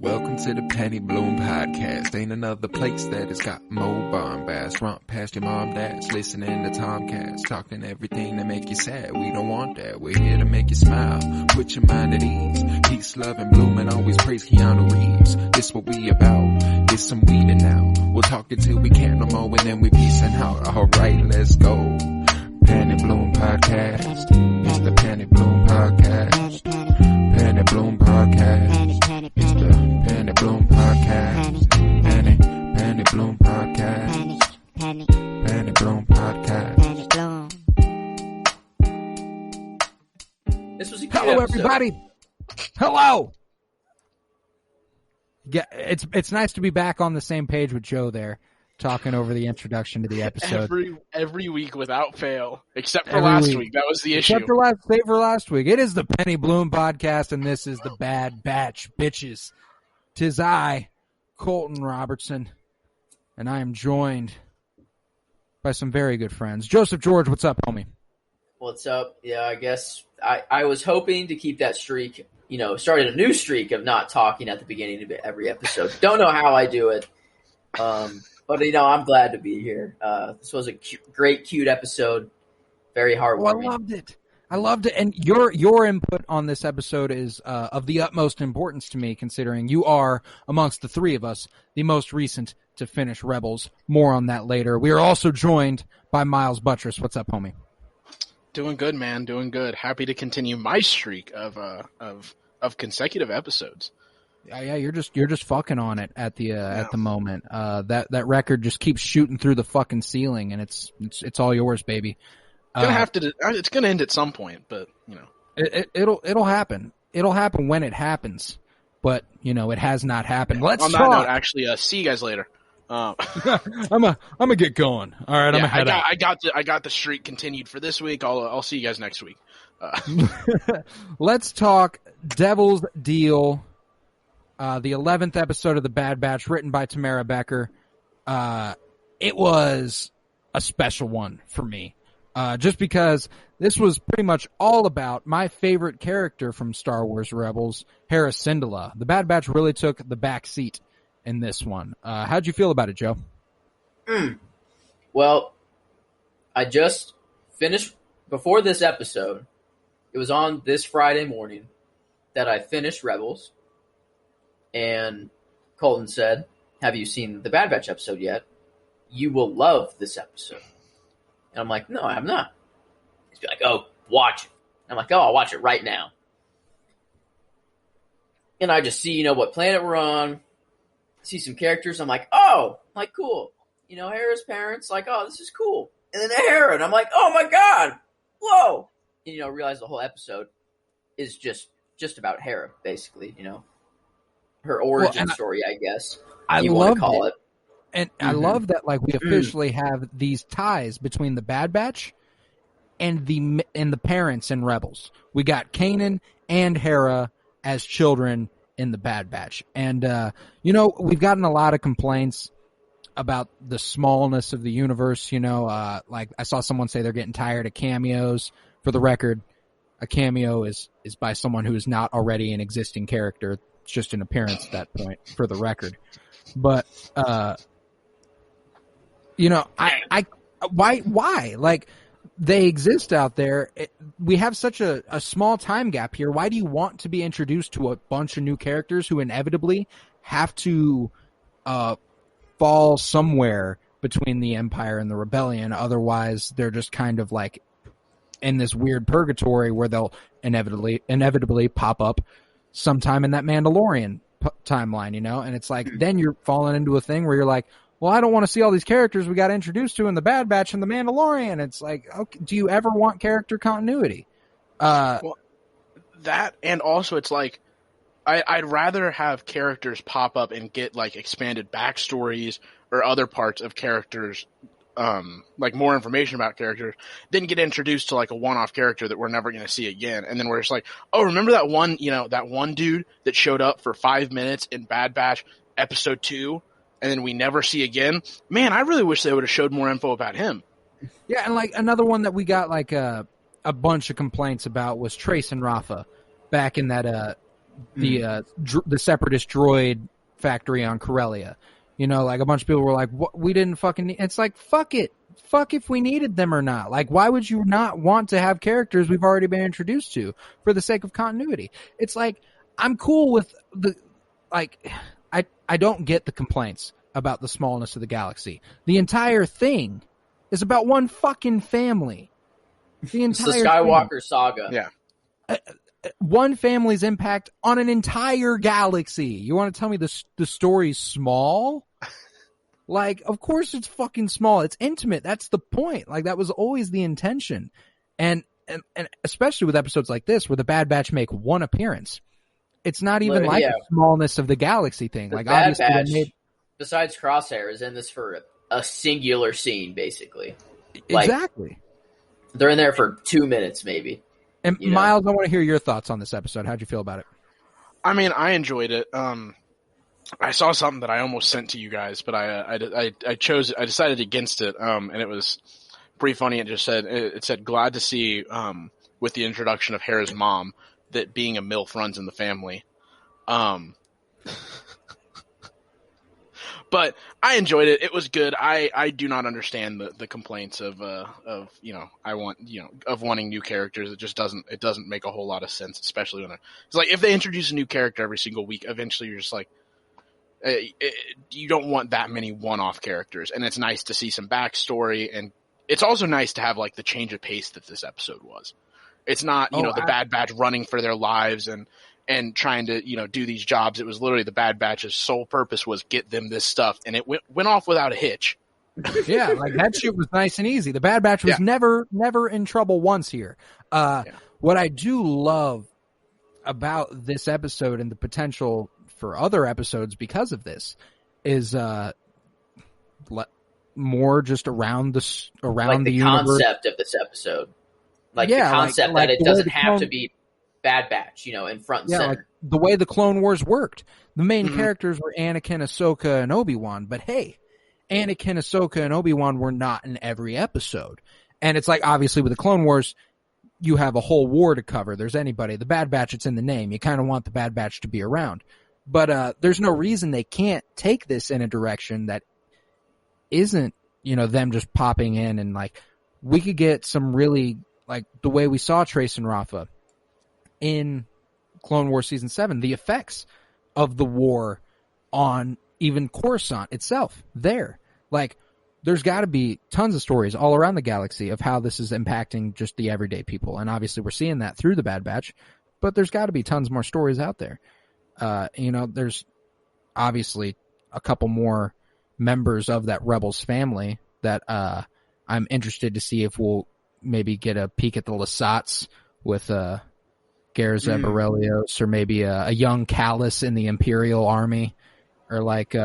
Welcome to the Penny Bloom Podcast. Ain't another place that has got more bombast. Romp past your mom, dads, listening to Tomcats, talking everything that make you sad. We don't want that. We're here to make you smile. Put your mind at ease. Peace, love, and bloom, and always praise Keanu Reeves. This what we about. Get some weed now. We'll talk until we can't no more, and then we peacing out. All right, let's go. Penny Bloom Podcast. It's the Penny Bloom Podcast. Penny Bloom Podcast. It's the Penny Bloom Podcast. Penny Bloom Podcast. Penny Bloom Podcast. This was a Hello, everybody. Hello. Yeah, it's nice to be back on the same page with Joe there, talking over the introduction to the episode. Every week without fail, except for last week. That was the issue. Except for last week. It is the Penny Bloom Podcast, and this is the Bad Batch, bitches. 'Tis I, Colton Robertson, and I am joined by some very good friends. Joseph George, what's up, homie? What's up? Yeah, I guess I was hoping to keep that streak, started a new streak of not talking at the beginning of every episode. Don't know how I do it. But, I'm glad to be here. This was a great, cute episode. Very heartwarming. Oh, I loved it. And your input on this episode is of the utmost importance to me, considering you are, amongst the three of us, the most recent to finish Rebels. More on that later. We are also joined by Miles Buttress. What's up, homie? Doing good, man. Doing good. Happy to continue my streak of consecutive episodes. Yeah, you're just fucking on it at the moment. That record just keeps shooting through the fucking ceiling, and it's all yours, baby. It's gonna end at some point, but it'll happen. It'll happen when it happens, but it has not happened. Let's on talk. That note, actually, see you guys later. I'm gonna get going. All right, yeah, I'm gonna head out. I got the streak continued for this week. I'll see you guys next week. Let's talk Devil's Deal. The 11th episode of The Bad Batch, written by Tamara Becker. It was a special one for me. Just because this was pretty much all about my favorite character from Star Wars Rebels, Hera Syndulla. The Bad Batch really took the back seat in this one. How'd you feel about it, Joe? Well, I just finished, before this episode, it was on this Friday morning that I finished Rebels. And Colton said, "Have you seen the Bad Batch episode yet? You will love this episode." And I'm like, "No, I have not." He's like, "Oh, watch it." I'm like, "Oh, I'll watch it right now." And I just see, what planet we're on, see some characters. I'm like, "Oh, cool." Hera's parents, "Oh, this is cool." And then Hera, and I'm like, "Oh my God, whoa." And, realize the whole episode is just about Hera, basically, her origin story, I guess. I want to call it. And I love that, we officially have these ties between the Bad Batch and the parents in Rebels. We got Kanan and Hera as children in the Bad Batch. And, we've gotten a lot of complaints about the smallness of the universe, I saw someone say they're getting tired of cameos. For the record, a cameo is by someone who is not already an existing character. It's just an appearance at that point, for the record. But, why? They exist out there. We have such a small time gap here. Why do you want to be introduced to a bunch of new characters who inevitably have to fall somewhere between the Empire and the Rebellion? Otherwise, they're just kind of in this weird purgatory where they'll inevitably pop up sometime in that Mandalorian timeline, and it's then you're falling into a thing where you're like, well, I don't want to see all these characters we got introduced to in the Bad Batch and the Mandalorian. It's okay, do you ever want character continuity? Well, that, and also it's I'd rather have characters pop up and get expanded backstories or other parts of characters, more information about characters, than get introduced to a one-off character that we're never going to see again. And then we're just oh, remember that one, that one dude that showed up for 5 minutes in Bad Batch episode 2 and then we never see again? Man, I really wish they would have showed more info about him. Yeah. And another one that we got a bunch of complaints about was Trace and Rafa back in that the separatist droid factory on Corellia. You know, like a bunch of people were like, what? We didn't fucking need. It's like, fuck it. Fuck if we needed them or not. Like, why would you not want to have characters we've already been introduced to for the sake of continuity? It's like, I'm cool with I don't get the complaints about the smallness of the galaxy. The entire thing is about one fucking family. It's the Skywalker saga. Yeah. One family's impact on an entire galaxy. You want to tell me the story's small? Like, of course it's fucking small. It's intimate. That's the point. Like, that was always the intention. And especially with episodes like this, where the Bad Batch make one appearance. It's not even the smallness of the galaxy thing. The like, Bad obviously, Batch, besides Crosshair, is in this for a singular scene, basically. Exactly. They're in there for 2 minutes, maybe. And Miles, I want to hear your thoughts on this episode. How'd you feel about it? I mean, I enjoyed it. I saw something that I almost sent to you guys, but I decided against it. And it was pretty funny. It said, glad to see, with the introduction of Hera's mom, that being a MILF runs in the family. But I enjoyed it. It was good. I do not understand the complaints of wanting new characters. It doesn't make a whole lot of sense, especially when it's like if they introduce a new character every single week, eventually you're just like, you don't want that many one-off characters. And it's nice to see some backstory, and it's also nice to have like the change of pace that this episode was. It's not, the Bad Batch running for their lives and trying to, do these jobs. It was literally the Bad Batch's sole purpose was get them this stuff, and it went off without a hitch. Yeah, like that shit was nice and easy. The Bad Batch was never in trouble once here. What I do love about this episode and the potential for other episodes because of this is more just around the universe. Concept of this episode. The concept that it doesn't have to be Bad Batch, in front and center. Like the way the Clone Wars worked. The main characters were Anakin, Ahsoka, and Obi-Wan, but hey, Anakin, Ahsoka, and Obi-Wan were not in every episode. And it's like, obviously, with the Clone Wars, you have a whole war to cover. There's anybody. The Bad Batch, it's in the name. You kind of want the Bad Batch to be around. But there's no reason they can't take this in a direction that isn't, them just popping in and, like, we could get some really, like, the way we saw Trace and Rafa in Clone Wars Season 7, the effects of the war on even Coruscant itself there. Like, there's got to be tons of stories all around the galaxy of how this is impacting just the everyday people. And obviously we're seeing that through the Bad Batch, but there's got to be tons more stories out there. There's obviously a couple more members of that Rebels family that I'm interested to see if we'll maybe get a peek at the Lasats with Garza Borelios, or maybe a young Callus in the Imperial Army, or like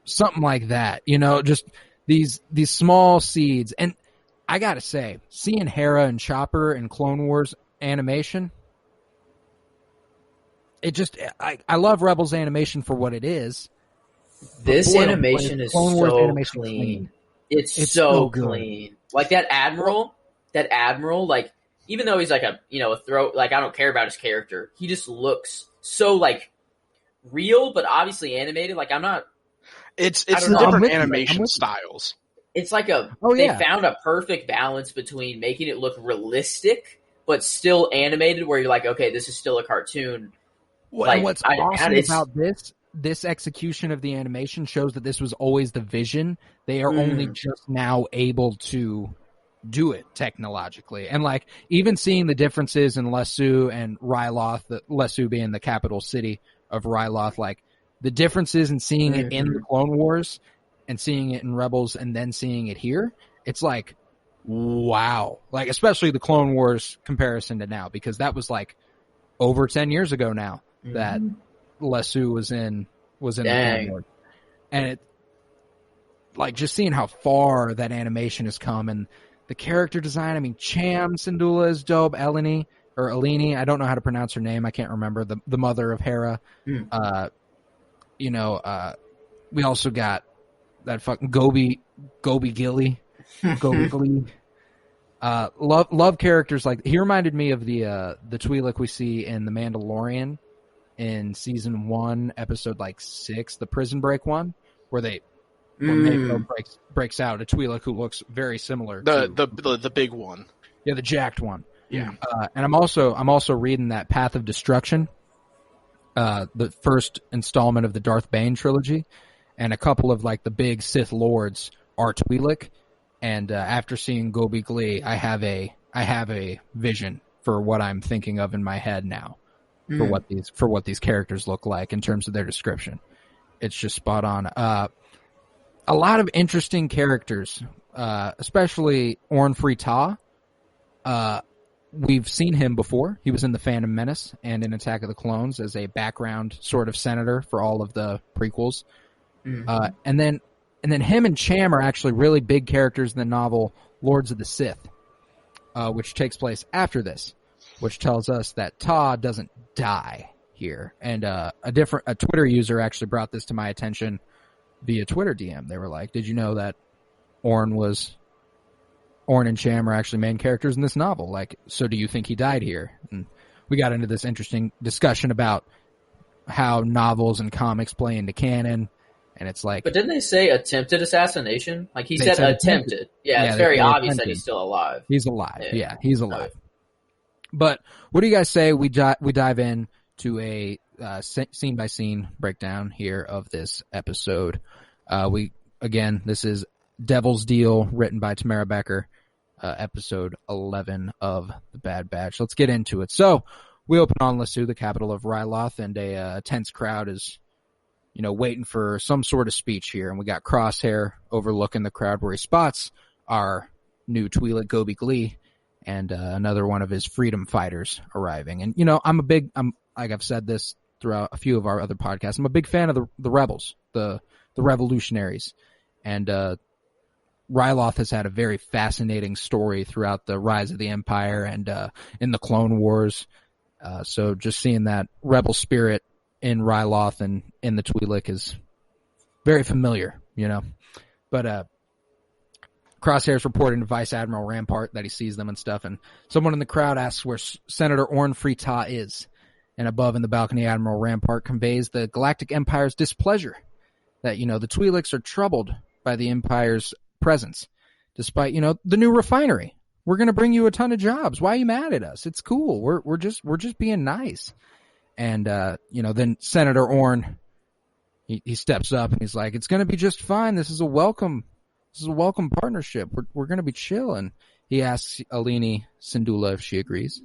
something like that. Just these small seeds. And I gotta say, seeing Hera and Chopper in Clone Wars animation, I love Rebels animation for what it is. This animation is so clean. It's so clean. Like that Admiral, like, even though he's like a throat, like, I don't care about his character, he just looks so like real, but obviously animated. Like, I'm not. It's the different animation styles. It's like they found a perfect balance between making it look realistic but still animated, where you're like, okay, this is still a cartoon. Well, what's awesome about this execution of the animation shows that this was always the vision. They are only just now able to do it technologically. And like, even seeing the differences in Lesu and Ryloth, Lesu being the capital city of Ryloth, like the differences in seeing it in the Clone Wars and seeing it in Rebels and then seeing it here, it's like, wow. Like, especially the Clone Wars comparison to now, because that was like over 10 years ago now that Lesu was in the Clone Wars. And it, like, just seeing how far that animation has come, and the character design. I mean, Cham Syndulla is dope. Eleni, I don't know how to pronounce her name. I can't remember. The mother of Hera. We also got that fucking Gobi Gilly. Gobi Gilly. Love characters like, he reminded me of the Twi'lek we see in The Mandalorian, in season 1, episode like 6, the prison break one, where Mako breaks out a Twi'lek who looks very similar to the big one. Yeah, the jacked one. Yeah. And I'm also reading that Path of Destruction, the first installment of the Darth Bane trilogy, and a couple of like the big Sith lords are Twi'lek. And after seeing Gobi Glee, I have a vision for what I'm thinking of in my head now, for what these characters look like in terms of their description. It's just spot on. A lot of interesting characters, especially Orn Free Taa. We've seen him before. He was in The Phantom Menace and in Attack of the Clones as a background sort of senator for all of the prequels. And then him and Cham are actually really big characters in the novel Lords of the Sith, which takes place after this, which tells us that Taa doesn't die here. And a Twitter user actually brought this to my attention via Twitter DM. They were like, "Did you know that Orn and Cham are actually main characters in this novel? Like, so do you think he died here?" And we got into this interesting discussion about how novels and comics play into canon. And it's like, but didn't they say attempted assassination? Like he said attempted. Yeah, it's very obvious that he's still alive. He's alive. Yeah, he's alive. But what do you guys say we dive in to a scene by scene breakdown here of this episode? This is Devil's Deal, written by Tamara Becker, episode 11 of The Bad Batch. Let's get into it. So we open on Lasu, the capital of Ryloth, and a tense crowd is, waiting for some sort of speech here. And we got Crosshair overlooking the crowd where he spots our new Twi'lek Gobi Glee and another one of his freedom fighters arriving. And, I'm like I've said this throughout a few of our other podcasts, I'm a big fan of the rebels, the revolutionaries. And Ryloth has had a very fascinating story throughout the rise of the Empire and in the Clone Wars. So just seeing that rebel spirit in Ryloth and in the Twi'lek is very familiar, But Crosshair's reporting to Vice Admiral Rampart that he sees them and stuff, and someone in the crowd asks where Senator Orn Free Taa is. And above in the balcony, Admiral Rampart conveys the Galactic Empire's displeasure that, the Twi'leks are troubled by the Empire's presence, despite, the new refinery. We're going to bring you a ton of jobs. Why are you mad at us? It's cool. We're just being nice. And, then Senator Orn, he steps up and he's like, "It's going to be just fine. This is a welcome partnership. We're going to be chill." And he asks Alini Syndulla if she agrees.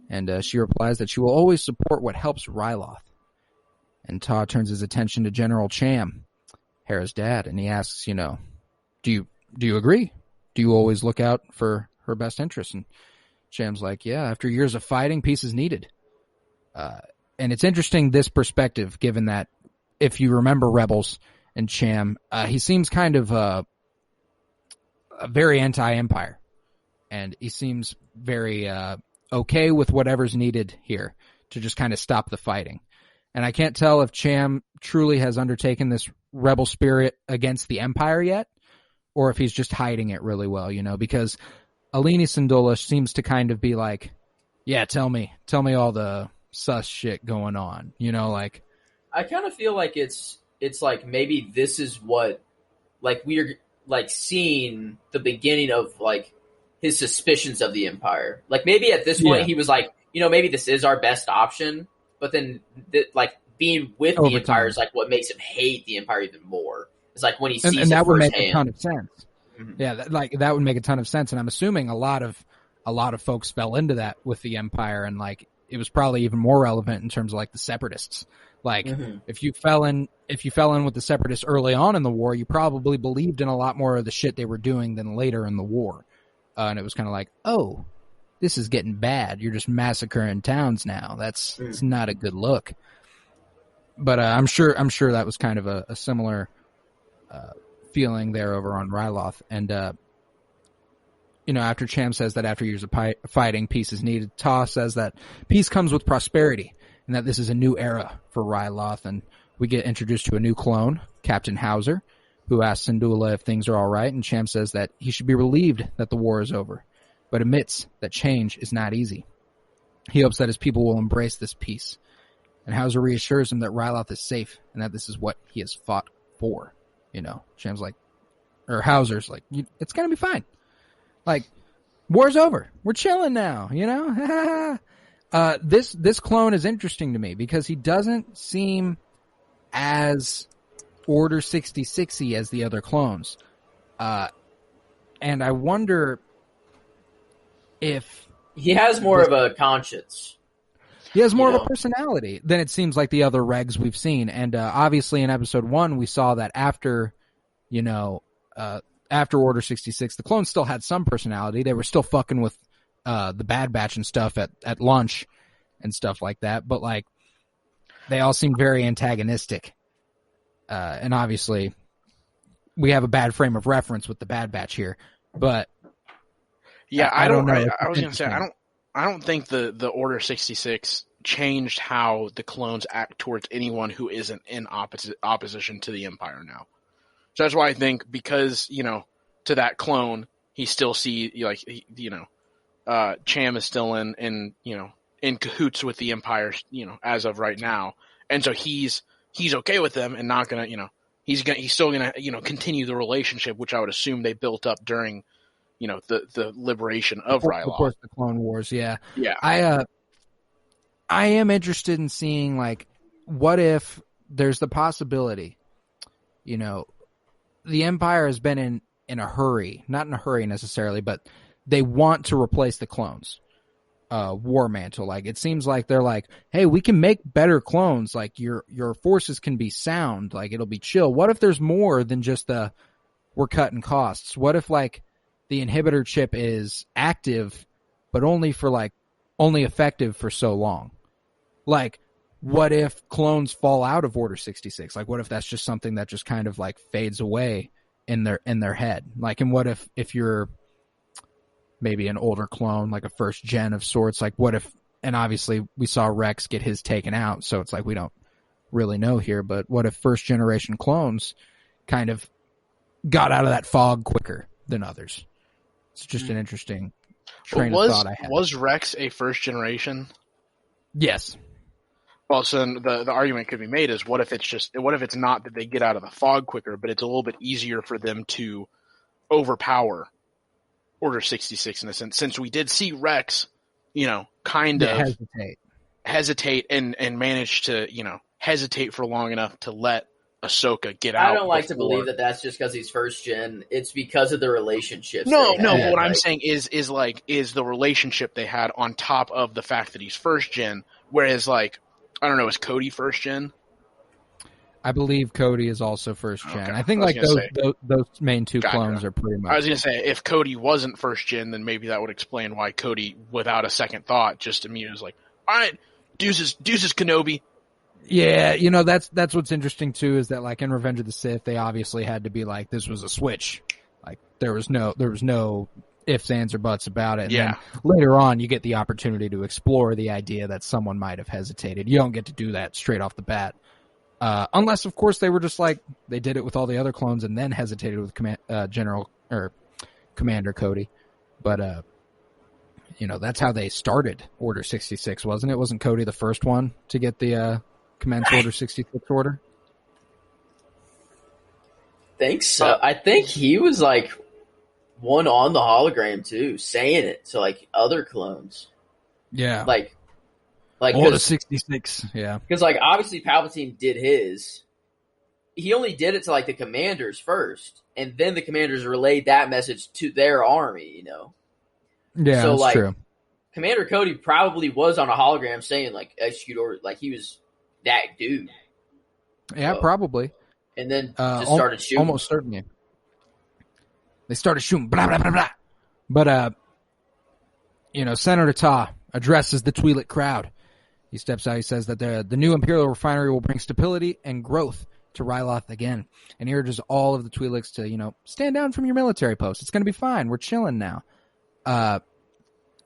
And, she replies that she will always support what helps Ryloth. And Taa turns his attention to General Cham, Hera's dad, and he asks, do you agree? Do you always look out for her best interests? And Cham's like, "Yeah, after years of fighting, peace is needed." And it's interesting, this perspective, given that if you remember Rebels and Cham, he seems kind of very anti-Empire. And he seems very okay with whatever's needed here to just kind of stop the fighting. And I can't tell if Cham truly has undertaken this rebel spirit against the Empire yet, or if he's just hiding it really well, because Alini Syndulla seems to kind of be like, "Yeah, tell me all the sus shit going on," like. I kind of feel like it's like maybe this is what, like, we're like seeing the beginning of like his suspicions of the Empire. Like maybe at this point he was like, maybe this is our best option, but then like being with the Empire is like what makes him hate the Empire even more. It's like when he sees and that it would firsthand. make a ton of sense. Mm-hmm. Yeah, that would make a ton of sense, and I'm assuming a lot of folks fell into that with the Empire, and like it was probably even more relevant in terms of like the Separatists. Like if you fell in with the Separatists early on in the war, you probably believed in a lot more of the shit they were doing than later in the war, and it was kind of like, "Oh, this is getting bad. You're just massacring towns now. It's not a good look." But I'm sure that was kind of a similar feeling there over on Ryloth. And after Cham says that after years of fighting, peace is needed, Taa says that peace comes with prosperity, and that this is a new era for Ryloth. And we get introduced to a new clone, Captain Hauser, who asks Syndulla if things are all right, and Cham says that he should be relieved that the war is over, but admits that change is not easy. He hopes that his people will embrace this peace. And Hauser reassures him that Ryloth is safe and that this is what he has fought for. Cham's like, or Hauser's like, it's going to be fine. Like, war's over. We're chilling now, This clone is interesting to me because he doesn't seem as Order 66-y as the other clones. And I wonder if... He has more of a conscience. He has more of a personality than it seems like the other regs we've seen. And obviously in episode 1, we saw that after Order 66, the clones still had some personality. They were still fucking with the Bad Batch and stuff at lunch and stuff like that. But, like, they all seemed very antagonistic. And obviously, we have a bad frame of reference with the Bad Batch here. But yeah, I don't know. I was going to say, I don't think the Order 66 changed how the clones act towards anyone who isn't in opposition to the Empire now. So that's why I think, because, to that clone, he still Cham is still in cahoots with the Empire, as of right now. And so he's okay with them and not going to, he's still going to, continue the relationship, which I would assume they built up during, the liberation of Ryloth. Of course, the Clone Wars, yeah. Yeah. I am interested in seeing, like, what if there's the possibility, the Empire has been in a hurry, not in a hurry necessarily, but they want to replace the clones. War Mantle, like, it seems like they're like, hey, we can make better clones, like your forces can be sound, like it'll be chill. What if there's more than just we're cutting costs? What if, like, the inhibitor chip is active but only effective for so long? Like, what if clones fall out of Order 66? Like, what if that's just something that just kind of, like, fades away in their head? Like, and what if you're maybe an older clone, like a first gen of sorts, like what if, and obviously we saw Rex get his taken out, so it's like we don't really know here, but what if first generation clones kind of got out of that fog quicker than others? It's just an interesting train of thought I had. Was Rex a first generation? Yes. Well, so the argument could be made is what if it's not that they get out of the fog quicker, but it's a little bit easier for them to overpower Order 66 in a sense, since we did see Rex, kind of hesitate and manage to, hesitate for long enough to let Ahsoka get out. I don't like to believe that that's just because he's first gen. It's because of the relationships. No. But what I'm saying is the relationship they had on top of the fact that he's first gen. Whereas, like, I don't know, is Cody first gen? I believe Cody is also first gen. Okay. I think those main two clones are pretty much. I was going to say, if Cody wasn't first gen, then maybe that would explain why Cody, without a second thought, just immediately was like, all right, deuces Kenobi. Yeah, that's what's interesting too, is that, like, in Revenge of the Sith, they obviously had to be like, this was a switch. Like, there was no ifs, ands, or buts about it. And then later on, you get the opportunity to explore the idea that someone might have hesitated. You don't get to do that straight off the bat. Unless, of course, they were just like, they did it with all the other clones and then hesitated with Commander Cody. But, that's how they started Order 66, wasn't it? Wasn't Cody the first one to get the commence Order 66 order? Think so. I think he was, like, one on the hologram, too, saying it to, like, other clones. Yeah. Like Order 66, yeah. Because, like, obviously Palpatine did his. He only did it to, like, the commanders first, and then the commanders relayed that message to their army, Yeah, so, that's like, true. Commander Cody probably was on a hologram saying, like, execute order, like, he was that dude. Yeah, probably. And then just started shooting. Almost certainly. They started shooting, blah, blah, blah, blah. But, Senator Ta addresses the Twi'lek crowd. He steps out. He says that the new Imperial refinery will bring stability and growth to Ryloth again, and he urges all of the Twi'leks to, stand down from your military posts. It's going to be fine. We're chilling now.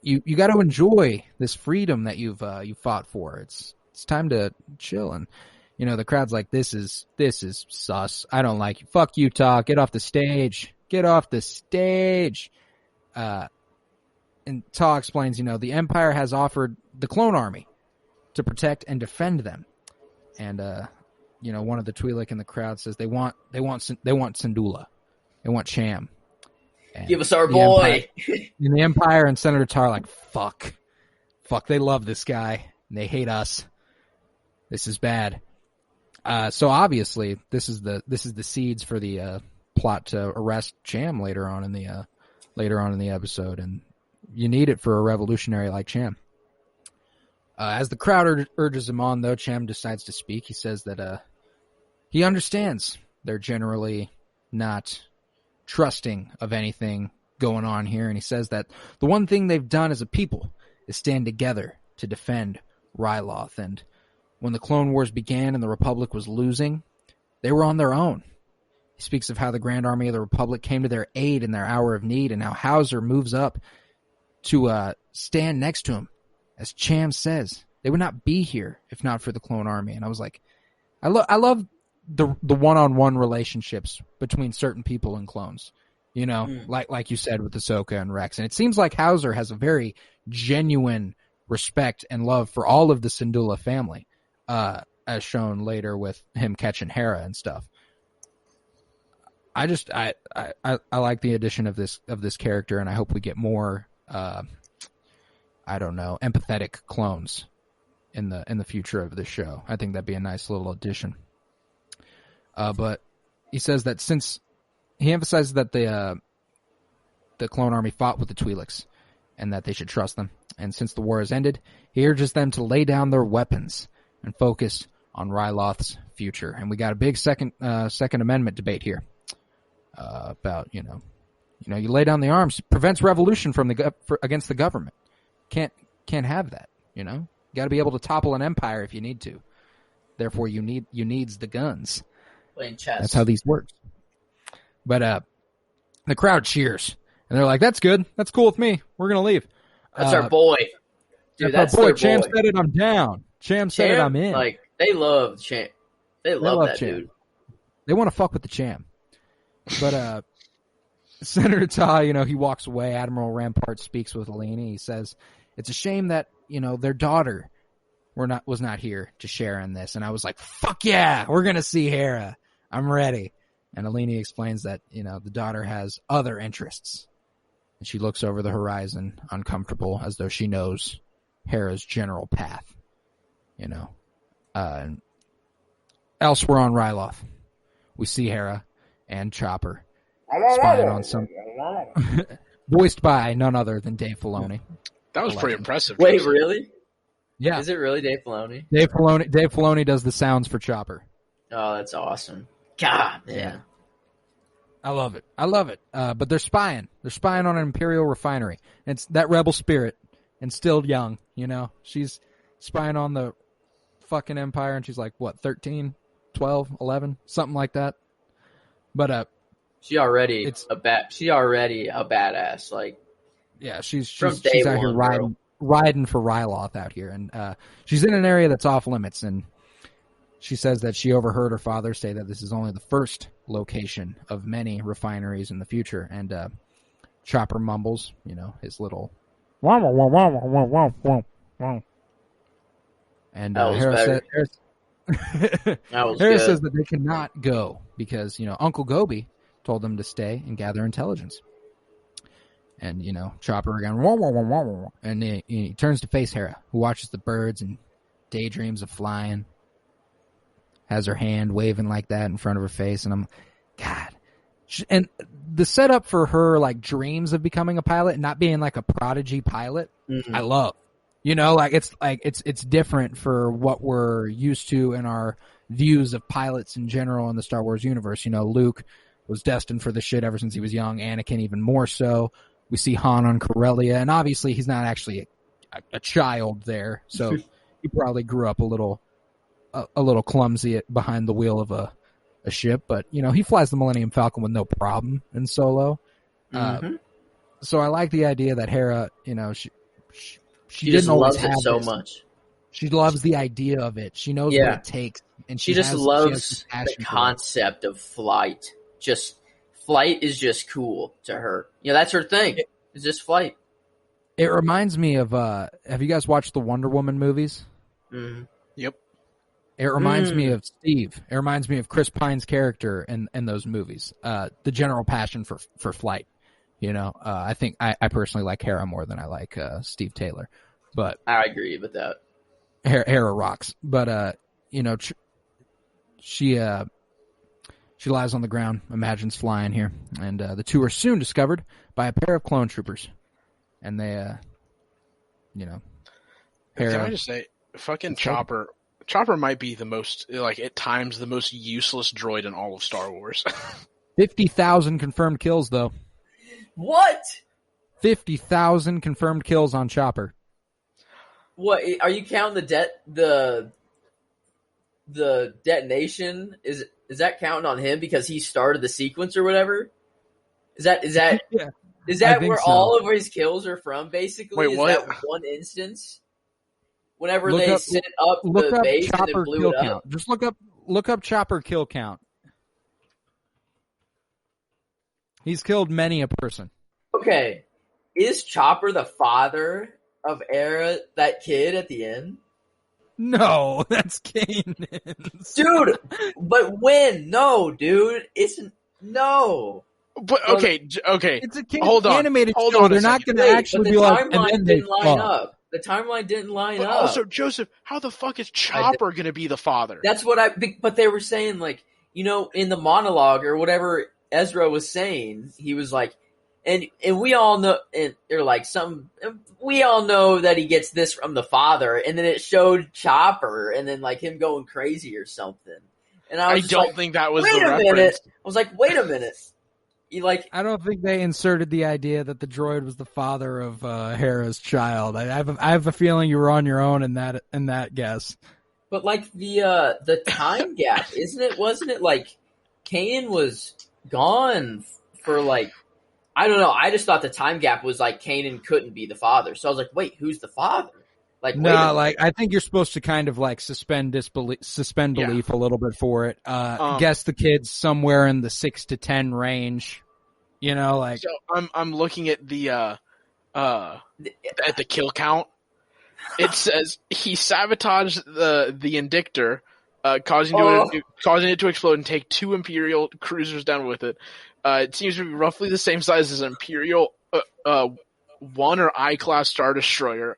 You got to enjoy this freedom that you fought for. It's time to chill. And the crowd's like, this is sus. I don't like you. Fuck you, Ta. Get off the stage. Get off the stage. And Ta explains, the Empire has offered the clone army to protect and defend them. And one of the Twi'lek in the crowd says they want Syndulla, they want Cham. And give us our boy. And the Empire and Senator Tar are like, fuck, they love this guy and they hate us. This is bad. So obviously this is the seeds for the plot to arrest Cham later on in the episode, and you need it for a revolutionary like Cham. As the crowd urges him on, though, Cham decides to speak. He says that he understands they're generally not trusting of anything going on here, and he says that the one thing they've done as a people is stand together to defend Ryloth. And when the Clone Wars began and the Republic was losing, they were on their own. He speaks of how the Grand Army of the Republic came to their aid in their hour of need, and how Hauser moves up to stand next to him. As Cham says, they would not be here if not for the Clone Army. And I was like, I love the one-on-one relationships between certain people and clones. Like you said with Ahsoka and Rex. And it seems like Hauser has a very genuine respect and love for all of the Syndulla family, as shown later with him catching Hera and stuff. I like the addition of this character, and I hope we get more empathetic clones in the future of this show. I think that'd be a nice little addition. But he says that since he emphasizes that the Clone Army fought with the Twi'leks and that they should trust them, and since the war has ended, he urges them to lay down their weapons and focus on Ryloth's future. And we got a big Second Amendment debate here about you lay down the arms, prevents revolution against the government. Can't have that. Got to be able to topple an empire if you need to. Therefore, you needs the guns. Playing chess. That's how these work. But the crowd cheers, and they're like, "That's good. That's cool with me. We're gonna leave." That's our boy. Dude, that's our boy. Cham said it. I'm down. Cham said it. I'm in. Like they love Cham. They love that Cham. dude. They want to fuck with the Cham. But Senator Ta, he walks away. Admiral Rampart speaks with Alini. He says, it's a shame that, their daughter was not here to share in this. And I was like, fuck yeah, we're going to see Hera. I'm ready. And Alini explains that, the daughter has other interests. And she looks over the horizon, uncomfortable, as though she knows Hera's general path. Elsewhere on Ryloth, we see Hera and Chopper spying on some voiced by none other than Dave Filoni. That was pretty impressive. Wait, really? Yeah. Is it really Dave Filoni? Dave Filoni does the sounds for Chopper. Oh, that's awesome. God, man. Yeah. I love it. But they're spying. They're spying on an Imperial refinery. It's that rebel spirit, and still young, She's spying on the fucking Empire, and she's like, what, 13, 12, 11, something like that. But she's already a badass. Like, yeah, she's out here riding for Ryloth out here, and she's in an area that's off limits. And she says that she overheard her father say that this is only the first location of many refineries in the future. And Chopper mumbles, his little and Hera says that they cannot go because Uncle Gobi told them to stay and gather intelligence. And Chopper again, and he turns to face Hera, who watches the birds and daydreams of flying. Has her hand waving like that in front of her face, and I'm, God. And the setup for her like dreams of becoming a pilot and not being like a prodigy pilot, I love. It's different for what we're used to in our views of pilots in general in the Star Wars universe. Luke was destined for the shit ever since he was young. Anakin even more so. We see Han on Corellia, and obviously he's not actually a child there, so he probably grew up a little clumsy behind the wheel of a ship. But he flies the Millennium Falcon with no problem in Solo. So I like the idea that Hera, she didn't always have it so much. She loves the idea of it. She knows what it takes, and she just loves the concept of flight. Flight is just cool to her. That's her thing. It's just flight. It reminds me of have you guys watched the Wonder Woman movies? Mm. Yep. It reminds me of Steve. It reminds me of Chris Pine's character in those movies. The general passion for flight. You know, I think I personally like Hera more than I like Steve Taylor, but I agree with that. Hera rocks. But you know, she lies on the ground, imagines flying here, and the two are soon discovered by a pair of clone troopers, and they, you know, Hera. Can I just say, fucking Chopper. Chopper might be the most, like, at times, the most useless droid in all of Star Wars. 50,000 confirmed kills, though. What? 50,000 confirmed kills on Chopper. What are you counting the detonation? Is that counting on him because he started the sequence or whatever? Is that Yeah, is that where so. all of his kills are from? Basically, Wait, is what? that one instance? Whenever Look they up- set up Look the up base and Chopper then blew kill it up. count. Just look up Chopper kill count. He's killed many a person. Okay, is Chopper the father of Era, that kid at the end? No, that's Kanan. Dude, but when? No, dude, it's no. But, okay. It's a Kanan Hold on. animated Hold show. on a They're not second. going to Wait, actually but be the like, and timeline then they didn't line fuck. up. The timeline didn't line But up. also, Joseph, how the fuck is Chopper going to be the father? That's what but they were saying, like, you know, in the monologue or whatever Ezra was saying, he was like, and we all know, and they're like, we all know that he gets this from the father, and then it showed Chopper, and then like him going crazy or something. And I was just don't like, think that was wait the a reference. minute. I was like, wait a minute. You like, I don't think they inserted the idea that the droid was the father of Hera's child. I have a feeling you were on your own in that guess. but like the time gap, wasn't it like Kanan was gone for like, I don't know. I just thought the time gap was like Kanan couldn't be the father. So I was like, wait, who's the father? Like, wait a No, minute. like I think you're supposed to kind of like suspend belief a little bit for it. Guess the kid's somewhere in the 6 to 10 range. You know, like So I'm looking at the kill count. It says he sabotaged the Indictor, causing it to explode and take 2 Imperial cruisers down with it. It seems to be roughly the same size as an Imperial 1 or I-class Star Destroyer.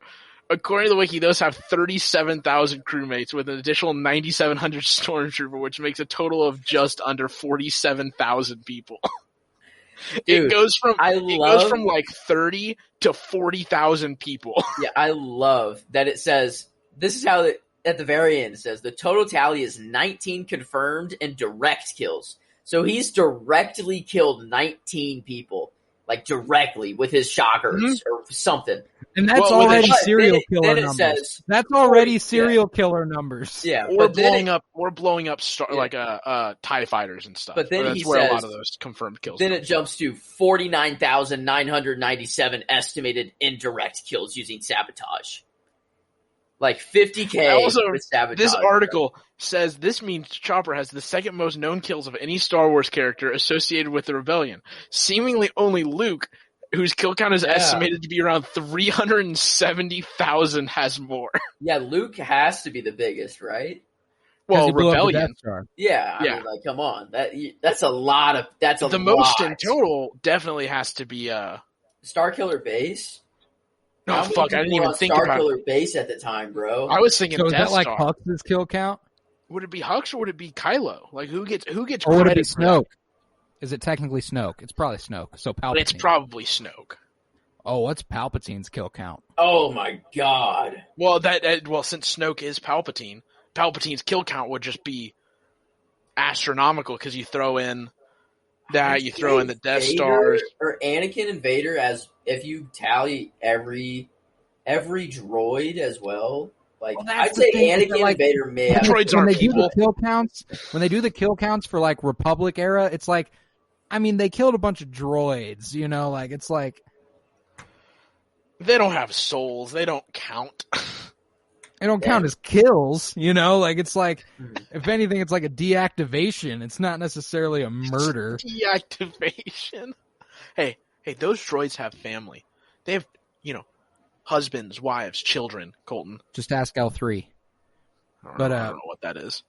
According to the wiki, those have 37,000 crewmates with an additional 9,700 stormtrooper, which makes a total of just under 47,000 people. Dude, it goes from like 30 to 40,000 people. Yeah, I love that it says, this is how at the very end it says, the total tally is 19 confirmed and direct kills. So he's directly killed 19 people. Like directly with his shockers or something. And that's already serial killer then numbers. Says, that's already serial killer numbers. Yeah, We're blowing up like TIE fighters and stuff. But then that's he where says, a lot of those confirmed kills. Then it jumps to 49,997 estimated indirect kills using sabotage. Like 50K also, with sabotage. This article says this means Chopper has the second most known kills of any Star Wars character associated with the rebellion. Seemingly only Luke, whose kill count is estimated to be around 370,000, has more. Yeah, Luke has to be the biggest, right? Well, rebellion. Yeah, I mean, like, come on, that's a lot of the most in total. Definitely has to be Starkiller Base. Oh fuck! I didn't even think about Starkiller Base at the time, bro. I was thinking. So is Death that like Star. Hux's kill count? Would it be Hux or would it be Kylo? Like who gets Or would it credit be for Snoke? Is it technically Snoke? It's probably Snoke. So Palpatine. It's probably Snoke. Oh, what's Palpatine's kill count? Oh my god. Well, since Snoke is Palpatine, Palpatine's kill count would just be astronomical because you throw in the Death Stars or Anakin and Vader as if you tally every droid as well. Like I'd say Anakin and Vader may have droids aren't people. When they do the kill counts for like Republic era, it's like, I mean, they killed a bunch of droids, you know, like it's like they don't have souls. They don't count. They don't count as kills, you know, like it's like, if anything, it's like a deactivation. It's not necessarily a murder. Deactivation. Hey, those droids have family. They have, husbands, wives, children, Colton. Just ask L3. I don't know what that is.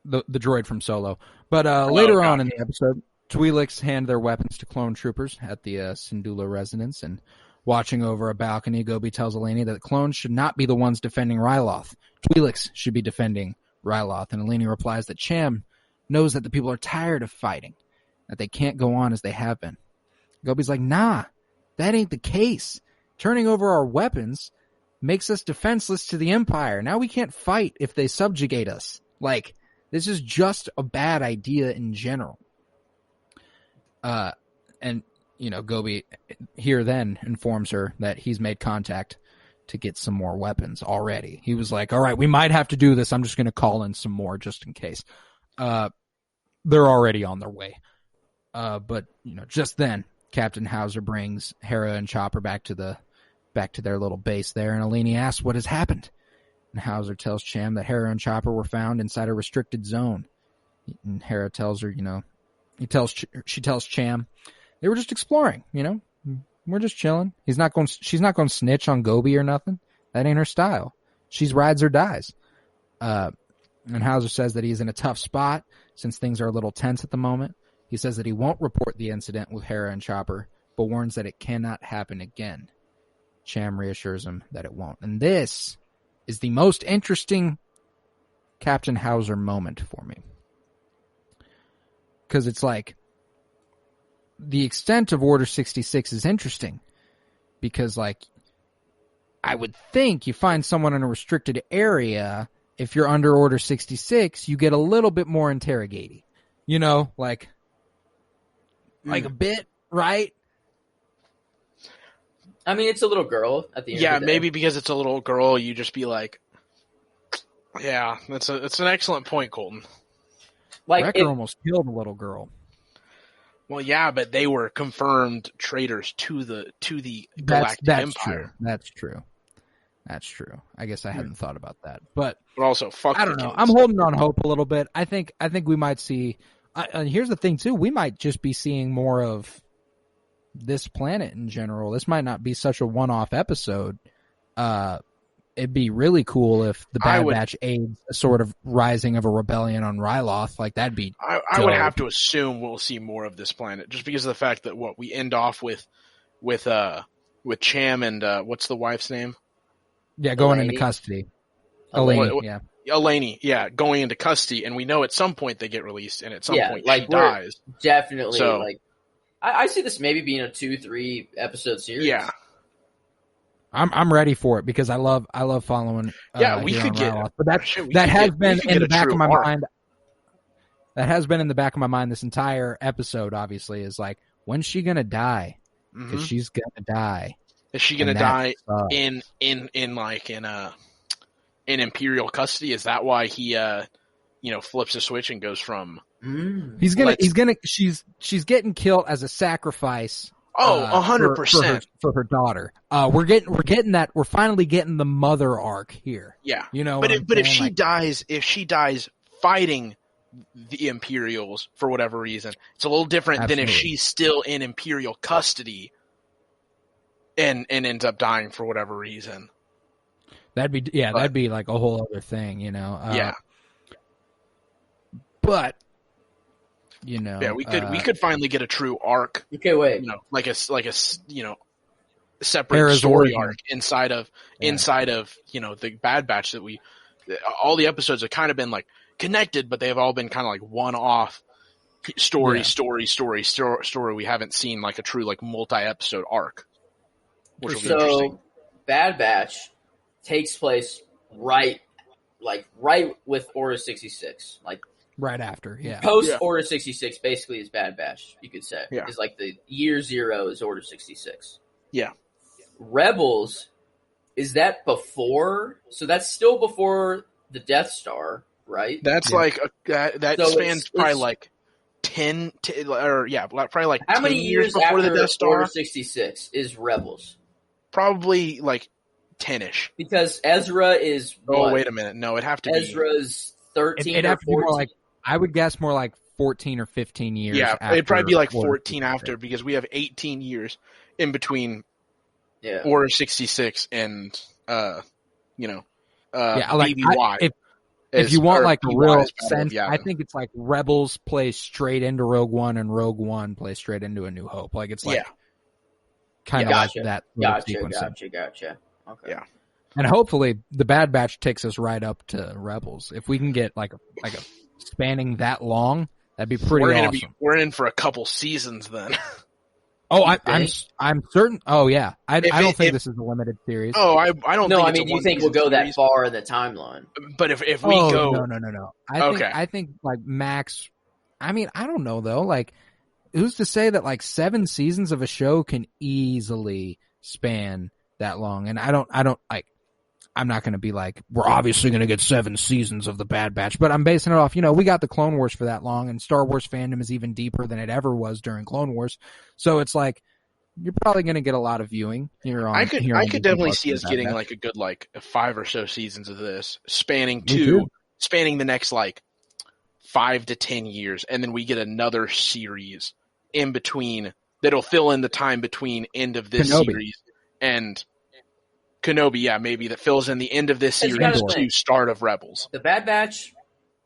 The droid from Solo. But later on in the episode, Twi'leks hand their weapons to clone troopers at the Syndulla residence, and watching over a balcony, Gobi tells Eleni that the clones should not be the ones defending Ryloth. Twi'leks should be defending Ryloth, and Eleni replies that Cham knows that the people are tired of fighting, that they can't go on as they have been. Gobi's like, nah, that ain't the case. Turning over our weapons makes us defenseless to the Empire. Now we can't fight if they subjugate us. Like, this is just a bad idea in general. And, you know, Gobi here then informs her that he's made contact to get some more weapons already. He was like, all right, we might have to do this. I'm just going to call in some more just in case. They're already on their way. But, you know, just then, Captain Hauser brings Hera and Chopper back to their little base there, and Eleni asks what has happened. And Hauser tells Cham that Hera and Chopper were found inside a restricted zone. And Hera tells her, you know, she tells Cham they were just exploring, you know. We're just chilling. She's not going to snitch on Gobi or nothing. That ain't her style. She's rides or dies. And Hauser says that he's in a tough spot since things are a little tense at the moment. He says that he won't report the incident with Hera and Chopper, but warns that it cannot happen again. Cham reassures him that it won't. And this is the most interesting Captain Hauser moment for me. Because it's like, the extent of Order 66 is interesting. Because, like, I would think you find someone in a restricted area, if you're under Order 66, you get a little bit more interrogating. You know, like a bit, right? I mean, it's a little girl at the end of the day. Yeah, maybe because it's a little girl, you just be like, yeah, that's an excellent point, Colton. Like, Wrecker almost killed a little girl. Well, yeah, but they were confirmed traitors to the Galactic Empire. True. That's true. I guess I hadn't thought about that, but also, I don't know. I'm holding on hope a little bit. I think we might see. And here's the thing too: we might just be seeing more of this planet in general. This might not be such a one-off episode. It'd be really cool if the Bad Batch aids a sort of rising of a rebellion on Ryloth. Like, that'd be. I would have to assume we'll see more of this planet, just because of the fact that we end off with Cham and what's the wife's name? Yeah, going into custody. Eleni, yeah. Eleni, yeah, going into custody, and we know at some point they get released, and at some point she dies. Definitely, so, like, I see this maybe being a 2-3 episode series. Yeah, I'm ready for it because I love following. We could get, but that has been in the back of my mind. That has been in the back of my mind this entire episode. Obviously, is like, when's she gonna die? Because she's gonna die. Is she gonna die in Imperial custody? Is that why he flips a switch and goes from? She's getting killed as a sacrifice. 100% for her daughter. We're getting that. We're finally getting the mother arc here. Yeah, you know. But if she dies fighting the Imperials for whatever reason, it's a little different than if she's still in Imperial custody and ends up dying for whatever reason. That'd be like a whole other thing, you know. Yeah. But you know, yeah, we could finally get a true arc. Okay, wait. You know, like a separate story arc inside of the Bad Batch that all the episodes have kind of been like connected, but they've all been kind of like one-off story. We haven't seen like a true like multi-episode arc. Which will be interesting. Bad Batch takes place right with Order 66, like right after, yeah. Post Order 66 basically is Bad Batch, you could say. Yeah. It's like the year 0 is Order 66. Yeah. Rebels, is that before? So that's still before the Death Star, right? That's like that so spans probably like 10 probably like how 10 many years before after the Death Star? Order 66 is Rebels? Probably like 10-ish. Because Ezra is what? Oh, wait a minute. No, it'd have to Ezra's 13 or 14. More like, I would guess more like 14 or 15 years. Yeah, it'd probably be like 14 after, because we have 18 years in between Order 66 and BBY. If you want like a real sense, Yavin. I think it's like Rebels plays straight into Rogue One and Rogue One plays straight into A New Hope. Like it's like kind of like that sequencing. Gotcha. Okay. Yeah. And hopefully the Bad Batch takes us right up to Rebels. If we can get like a spanning that long, that'd be pretty awesome. We're in for a couple seasons then. Oh, I'm certain. Oh yeah, I don't think this is a limited series. Oh, I don't. No, think I mean, do you think we'll go that far in the timeline? But if we go, no. I think like max. I mean, I don't know though. Like, who's to say that like 7 seasons of a show can easily span that long? And I don't like. I'm not going to be like, we're obviously going to get 7 seasons of the Bad Batch, but I'm basing it off, we got the Clone Wars for that long, and Star Wars fandom is even deeper than it ever was during Clone Wars. So it's like, you're probably going to get a lot of viewing here on. I could definitely see us getting like a good 5 or so seasons of this, spanning the next 5 to 10 years, and then we get another series in between that'll fill in the time between end of this series and Kenobi, maybe that fills in the end of this series to start of Rebels. The Bad Batch,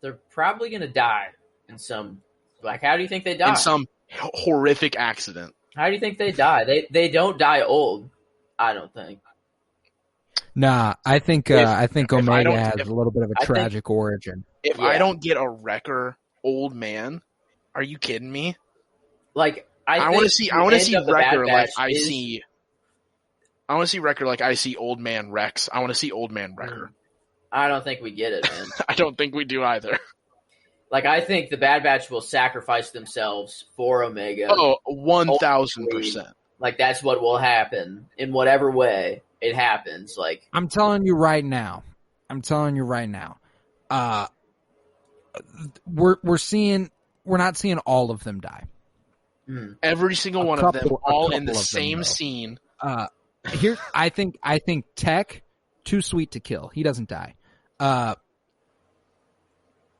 they're probably going to die in some. How do you think they die? In some horrific accident. How do you think they die? They don't die old. I don't think. Nah, I think Omega has a little bit of a tragic origin. If I don't get a Wrecker old man, are you kidding me? I want to see Wrecker I want to see Wrecker like I see Old Man Rex. I want to see Old Man Wrecker. I don't think we get it, man. I don't think we do either. I think the Bad Batch will sacrifice themselves for Omega. Oh, 1,000%. That's what will happen in whatever way it happens. I'm telling you right now. We're not seeing all of them die. Every single one of them, all in the same scene. Here, I think Tech, too sweet to kill. He doesn't die.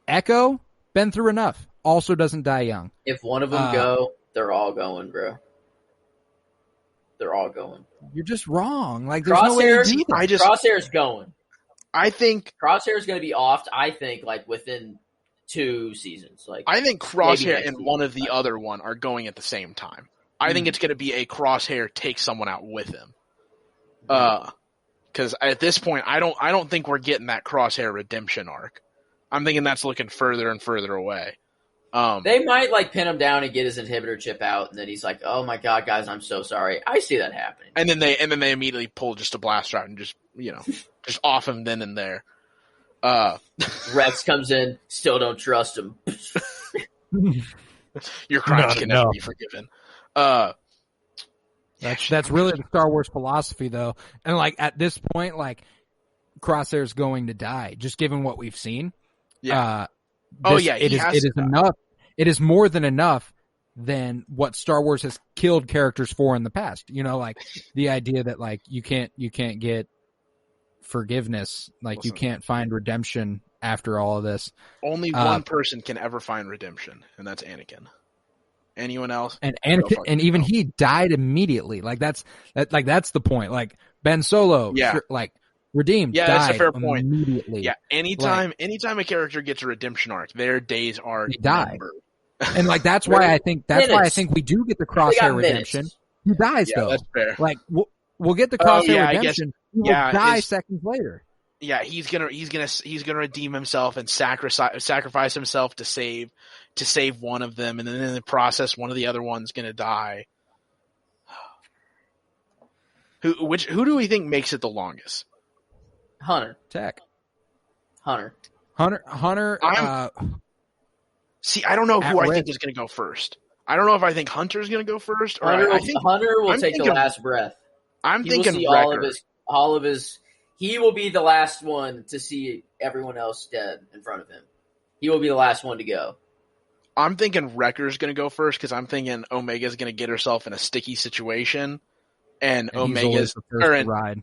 Echo, been through enough. Also doesn't die young. If one of them go, they're all going, bro. They're all going. You're just wrong. There's no way to do that. Crosshair's going. I think Crosshair's going to be off. I think within 2 seasons. I think Crosshair and one of the other one are going at the same time. I think it's going to be a Crosshair take someone out with him. Because at this point, I don't think we're getting that Crosshair redemption arc. I'm thinking that's looking further and further away. They might pin him down and get his inhibitor chip out, and then he's like, "Oh my god, guys, I'm so sorry." I see that happening. And then they immediately pull just a blaster out and just just off him then and there. Rex comes in, still don't trust him. Your crimes can never be forgiven. That's really the Star Wars philosophy, though. And at this point, Crosshair's going to die, just given what we've seen. Yeah. It is enough. It is more than enough than what Star Wars has killed characters for in the past. The idea that you can't get forgiveness, you can't find redemption after all of this. Only one person can ever find redemption, and that's Anakin. Anyone else? And Anakin, and even he died immediately. That's the point. Ben Solo, redeemed. Yeah, died that's a fair point. Immediately. Yeah, anytime a character gets a redemption arc, their days are numbered. And that's why I think we do get the Crosshair redemption. He dies though. That's fair. We'll get the Crosshair redemption. He will die seconds later. Yeah, he's gonna redeem himself and sacrifice himself to save one of them, and then in the process, one of the other one's gonna die. Who do we think makes it the longest? Hunter. Tech. Hunter. See, I don't know who I think is gonna go first. I don't know if I think Hunter's gonna go first, or Hunter will take the last breath. I'm thinking Wrecker. all of his. He will be the last one to see everyone else dead in front of him. He will be the last one to go. I'm thinking Wrecker's going to go first because I'm thinking Omega's going to get herself in a sticky situation, and Omega's ride.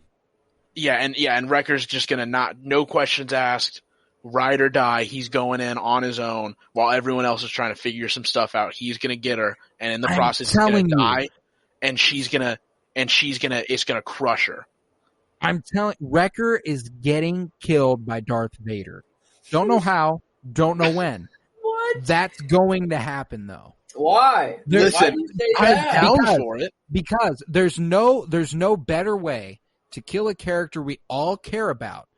And Wrecker's just going to no questions asked, ride or die. He's going in on his own while everyone else is trying to figure some stuff out. He's going to get her, and in the process, he's going to die, and it's going to crush her. I'm telling Wrecker is getting killed by Darth Vader. Don't know how. Don't know when. What? That's going to happen, though. Why? Listen, Why do you say I'm that? down for it. Because there's no better way to kill a character we all care about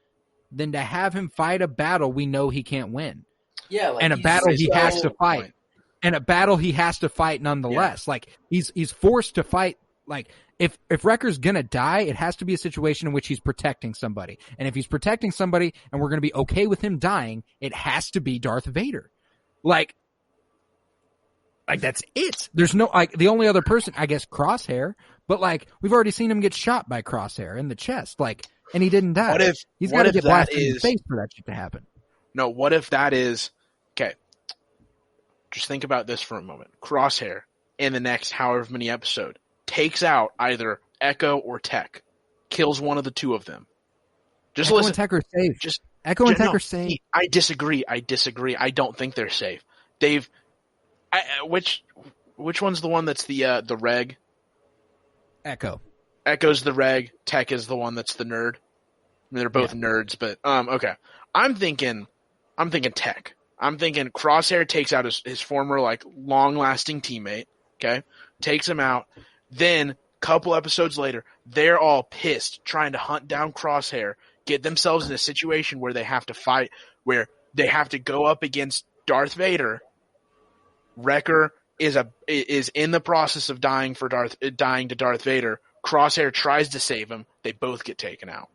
than to have him fight a battle we know he can't win. Yeah, like And a battle he has to fight. Point. And a battle he has to fight nonetheless. Like he's forced to fight. Like if Wrecker's gonna die, it has to be a situation in which he's protecting somebody. And if he's protecting somebody and we're gonna be okay with him dying, it has to be Darth Vader. Like that's it. There's no the only other person, I guess, Crosshair, but we've already seen him get shot by Crosshair in the chest, and he didn't die. He's got to get blasted in the face for that shit to happen. No, what if that is okay? Just think about this for a moment. Crosshair in the next however many episode takes out either Echo or Tech, kills one of the two of them. Just Echo listen. and Tech are safe. Just Echo and Tech are safe. I disagree. I don't think they're safe. Which one's the one that's the reg? Echo. Echo's the reg. Tech is the one that's the nerd. I mean, they're both nerds, but okay. I'm thinking Tech. I'm thinking Crosshair takes out his former long-lasting teammate. Okay, takes him out. Then a couple episodes later, they're all pissed, trying to hunt down Crosshair, get themselves in a situation where they have to fight, where they have to go up against Darth Vader. Wrecker is in the process of dying to Darth Vader. Crosshair tries to save him. They both get taken out.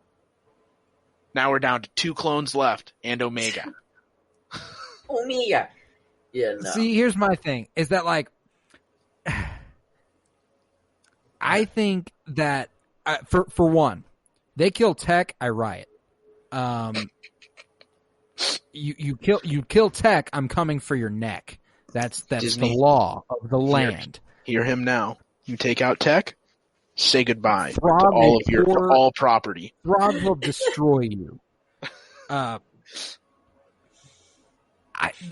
Now we're down to 2 clones left and Omega. Omega. Yeah, no. See, here's my thing: is that I think that for one, they kill Tech, I riot. You kill Tech, I'm coming for your neck. That's Disney. The law of the land. Hear him now. You take out Tech, say goodbye Throg to all of to all property. Throg will destroy you.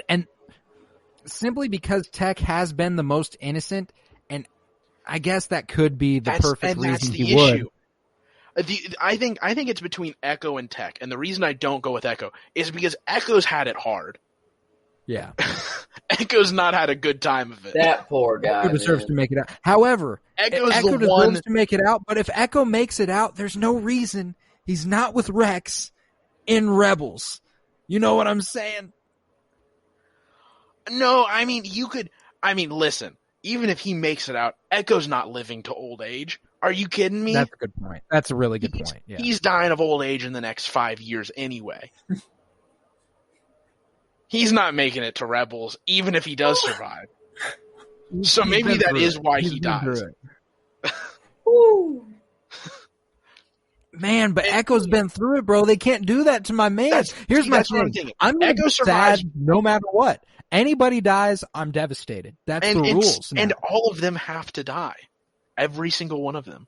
And simply because Tech has been the most innocent, and I guess that could be the perfect reason he would. I think it's between Echo and Tech, and the reason I don't go with Echo is because Echo's had it hard. Yeah. Echo's not had a good time of it. That poor guy. Echo deserves to make it out. However, Echo deserves to make it out, but if Echo makes it out, there's no reason he's not with Rex in Rebels. You know what I'm saying? No, I mean, listen, even if he makes it out, Echo's not living to old age. Are you kidding me? That's a good point. That's a really good point. Yeah. He's dying of old age in the next 5 years anyway. He's not making it to Rebels, even if he does survive. So maybe that is why he dies. Man, but Echo's been through it, bro. They can't do that to my man. Here's my thing. I'm going to be sad no matter what. Anybody dies, I'm devastated. That's the rules. And all of them have to die. Every single one of them.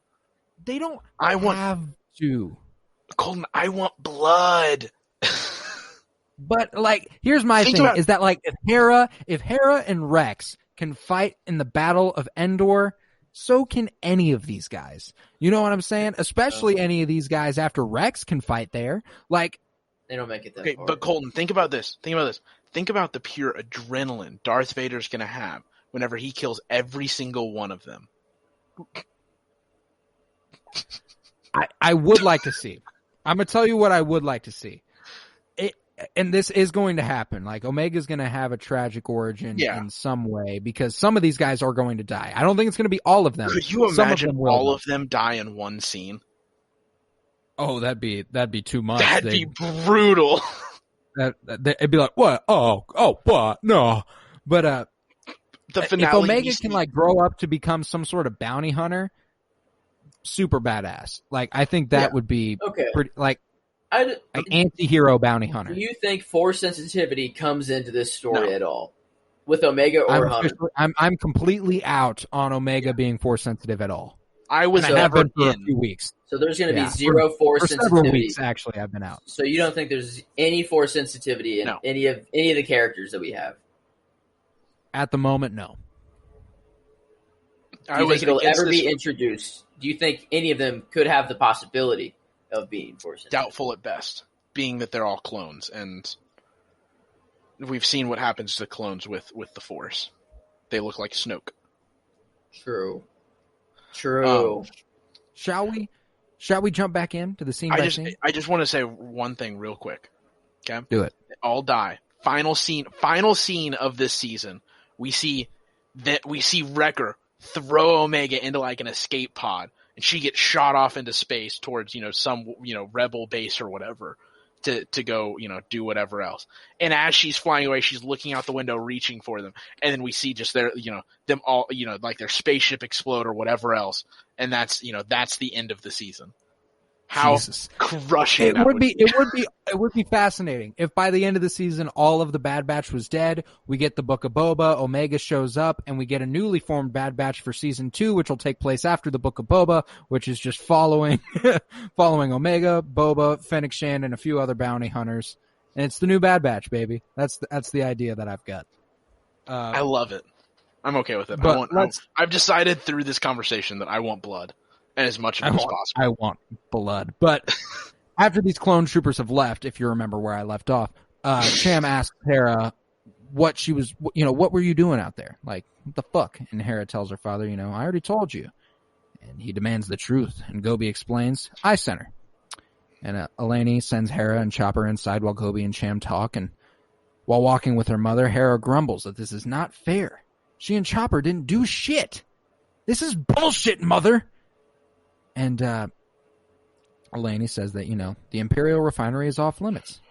They don't have to. Colton, I want blood. But here's my thing: is that if Hera and Rex can fight in the Battle of Endor, so can any of these guys. You know what I'm saying? Especially any of these guys after Rex can fight there. They don't make it that far. But Colton, think about this. Think about the pure adrenaline Darth Vader's going to have whenever he kills every single one of them. I would like to see. I'm going to tell you what I would like to see. And this is going to happen. Omega's going to have a tragic origin in some way because some of these guys are going to die. I don't think it's going to be all of them. Could you imagine all of them die in one scene? Oh, that'd be too much. That'd be brutal. It'd be like, what? Oh, what? No. But the finale, if Omega can grow up to become some sort of bounty hunter, super badass. I think that would be pretty an anti-hero bounty hunter. Do you think Force sensitivity comes into this story at all with Omega or Hunter? I'm completely out on Omega being Force sensitive at all. I have been for a few weeks. So there's going to be zero Force sensitivity. For several weeks, actually, I've been out. So you don't think there's any Force sensitivity in any of the characters that we have? At the moment, no. Do you think it'll ever be introduced? Do you think any of them could have the possibility of being Force sensitive? Doubtful at best, being that they're all clones. And we've seen what happens to clones with the Force. They look like Snoke. True. Shall we jump back into the scene by scene? I just want to say one thing real quick. Okay? Do it. They all die. Final scene of this season. We see Wrecker throw Omega into like an escape pod, and she gets shot off into space towards, some, rebel base or whatever to go, do whatever else. And as she's flying away, she's looking out the window, reaching for them. And then we see just them all, like their spaceship explode or whatever else. And that's the end of the season. How Jesus. Crushing it would be. It would be fascinating if by the end of the season all of the Bad Batch was dead. We get the Book of Boba, Omega shows up, and we get a newly formed Bad Batch for season 2, which will take place after the Book of Boba, which is just following Omega, Boba, Fennec Shand, and a few other bounty hunters. And it's the new Bad Batch, baby. That's the idea that I've got. I love it. I'm okay with it. But I've decided through this conversation that I want blood. And as much of it as possible. I want blood. But after these clone troopers have left, if you remember where I left off, Cham asks Hera what she was, what were you doing out there? Like, what the fuck? And Hera tells her father, I already told you. And he demands the truth. And Gobi explains, I sent her. And Eleni sends Hera and Chopper inside while Gobi and Cham talk. And while walking with her mother, Hera grumbles that this is not fair. She and Chopper didn't do shit. This is bullshit, mother. And Eleni says that, the Imperial refinery is off limits.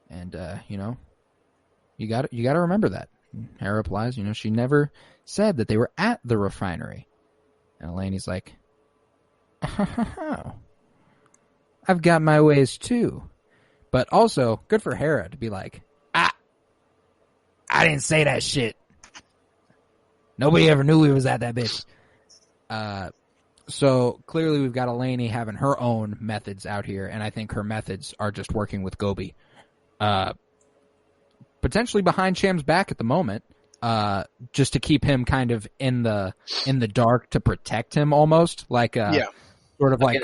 And, you got to remember that. And Hera replies, she never said that they were at the refinery. And Eleni's like, I've got my ways too. But also, good for Hera to be like, I didn't say that shit. Nobody ever knew we was at that bitch. So clearly we've got Eleni having her own methods out here, and I think her methods are just working with Gobi. Potentially behind Cham's back at the moment, just to keep him kind of in the dark to protect him almost. Like sort of like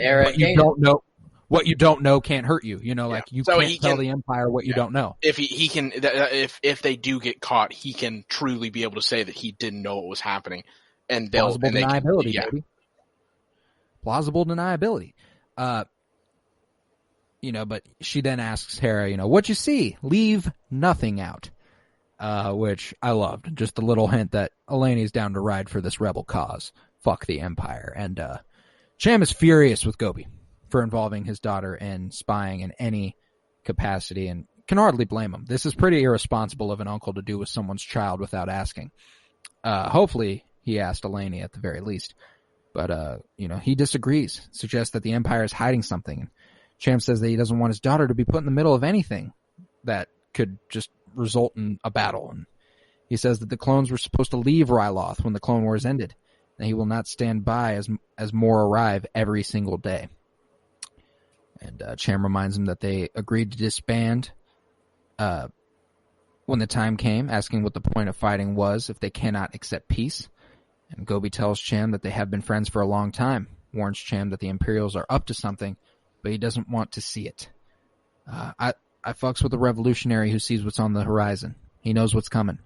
what you don't know can't hurt you. Like you can't tell the Empire what you don't know. If he can, if they do get caught, he can truly be able to say that he didn't know what was happening. And plausible deniability, baby. Plausible deniability. But she then asks Hera, what'd you see? Leave nothing out. Which I loved. Just a little hint that Eleni's down to ride for this rebel cause. Fuck the Empire. And Cham is furious with Gobi for involving his daughter in spying in any capacity and can hardly blame him. This is pretty irresponsible of an uncle to do with someone's child without asking. Hopefully he asked Eleni at the very least. But, he disagrees, suggests that the Empire is hiding something. Cham says that he doesn't want his daughter to be put in the middle of anything that could just result in a battle. And he says that the clones were supposed to leave Ryloth when the Clone Wars ended, and he will not stand by as more arrive every single day. And Cham reminds him that they agreed to disband when the time came, asking what the point of fighting was if they cannot accept peace. And Gobi tells Cham that they have been friends for a long time, warns Cham that the Imperials are up to something, but he doesn't want to see it. I fucks with a revolutionary who sees what's on the horizon. He knows what's coming.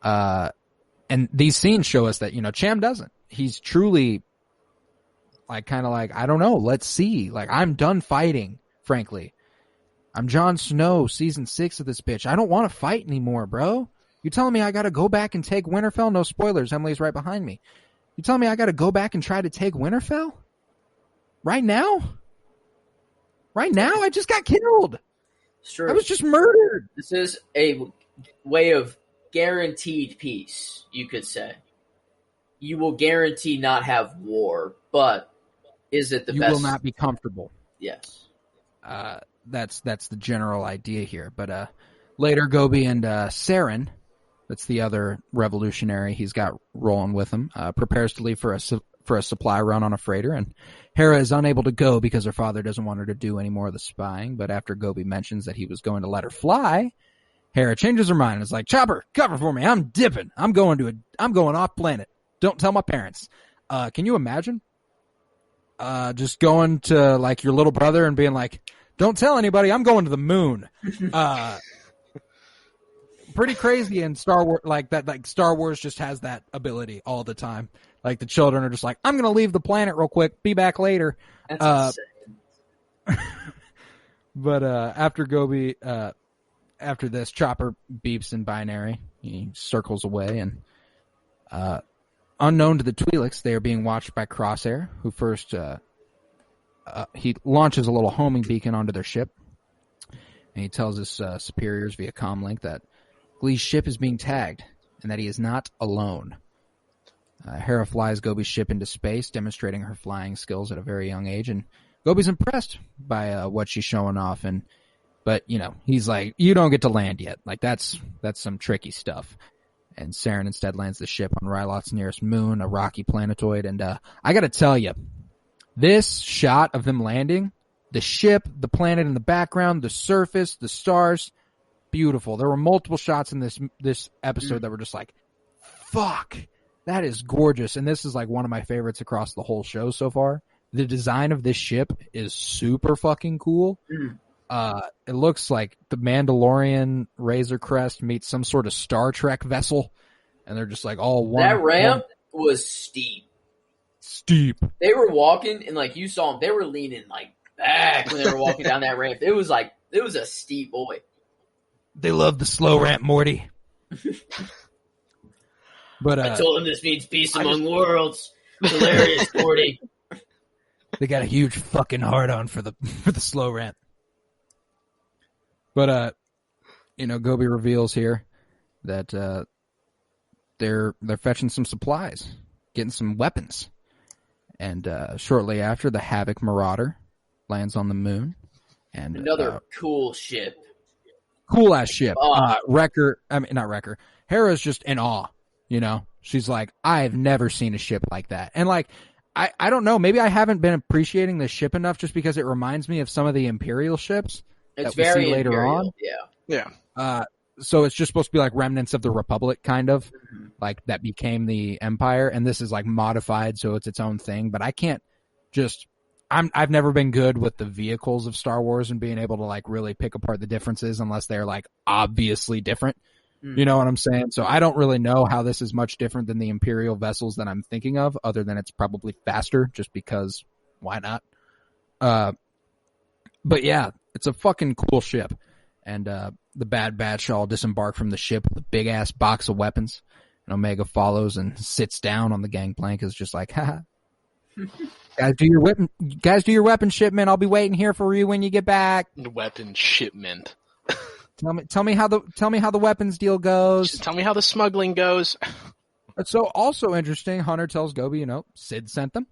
And these scenes show us that, Cham doesn't. He's truly like, kind of like, I don't know, let's see. Like, I'm done fighting, frankly. I'm Jon Snow, season 6 of this bitch. I don't want to fight anymore, bro. You telling me I got to go back and take Winterfell? No spoilers. Emily's right behind me. You telling me I got to go back and try to take Winterfell? Right now? Right now? I just got killed. Sure. I was just murdered. This is a way of guaranteed peace, you could say. You will guarantee not have war, but is it the best? You will not be comfortable. Yes. That's the general idea here. But later, Gobi and Saren, that's the other revolutionary he's got rolling with him, prepares to leave for a supply run on a freighter, and Hera is unable to go because her father doesn't want her to do any more of the spying. But after Gobi mentions that he was going to let her fly, Hera changes her mind and is like, Chopper, cover for me. I'm dipping. I'm going off planet. Don't tell my parents. Can you imagine? Just going to like your little brother and being like, don't tell anybody, I'm going to the moon. pretty crazy in Star Wars, like that. Like Star Wars just has that ability all the time. Like the children are just like, I'm gonna leave the planet real quick, be back later. That's insane. But after Gobi, after this, Chopper beeps in binary. He circles away, and unknown to the Twi'leks, they are being watched by Crosshair, who first he launches a little homing beacon onto their ship, and he tells his superiors via comlink that Glee's ship is being tagged and that he is not alone. Hera flies Gobi's ship into space, demonstrating her flying skills at a very young age, and Gobi's impressed by what she's showing off. But you know, he's like, "You don't get to land yet. Like that's some tricky stuff." And Saren instead lands the ship on Rylot's nearest moon, a rocky planetoid. And I got to tell you, this shot of them landing, the ship, the planet in the background, the surface, the stars, beautiful. There were multiple shots in this episode that were just like, fuck, that is gorgeous. And this is like one of my favorites across the whole show so far. The design of this ship is super fucking cool. It looks like the Mandalorian Razor Crest meets some sort of Star Trek vessel, and they're just like all one. That ramp was steep. Steep. They were walking, and like you saw them, they were leaning like back when they were walking down that ramp. It was a steep boy. They love the slow ramp, Morty. But I told him this means peace among worlds. Hilarious, Morty. They got a huge fucking hard on for the slow ramp. But you know, Gobi reveals here that they're fetching some supplies, getting some weapons. And shortly after, the Havoc Marauder lands on the moon. And another cool ship. Cool ass ship. Not Wrecker. Hera's just in awe, you know. She's like, I've never seen a ship like that. And like, I don't know, maybe I haven't been appreciating the ship enough just because it reminds me of some of the Imperial ships. It's that we very see later Imperial, on. Yeah. So it's just supposed to be like remnants of the Republic, kind of, like that became the Empire, and this is like modified, so it's its own thing. But I can't just. I've never been good with the vehicles of Star Wars and being able to like really pick apart the differences unless they're like obviously different. You know what I'm saying? So I don't really know how this is much different than the Imperial vessels that I'm thinking of, other than it's probably faster, just because why not? But yeah, it's a fucking cool ship. And the Bad Batch all disembark from the ship with a big ass box of weapons. And Omega follows and sits down on the gangplank. Is just like, haha. Guys, do your weapon shipment. I'll be waiting here for you when you get back. Weapon shipment. Tell me how the weapons deal goes. Just tell me how the smuggling goes. So also interesting, Hunter tells Gobi, you know, Sid sent them.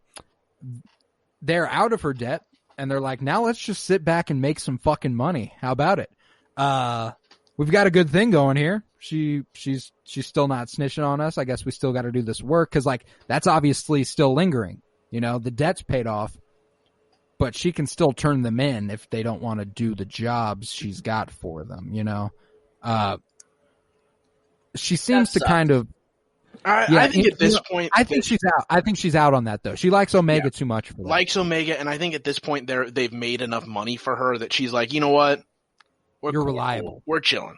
They're out of her debt, and they're like, now let's just sit back and make some fucking money. How about it? We've got a good thing going here. She's still not snitching on us. I guess we still got to do this work because like that's obviously still lingering. You know, the debt's paid off, but she can still turn them in if they don't want to do the jobs she's got for them. You know, she seems to kind of. I think at this point, I think she's out. I think she's out on that though. She likes Omega too much for that. Likes Omega, and I think at this point they've made enough money for her that she's like, you know what, you're reliable. We're chilling.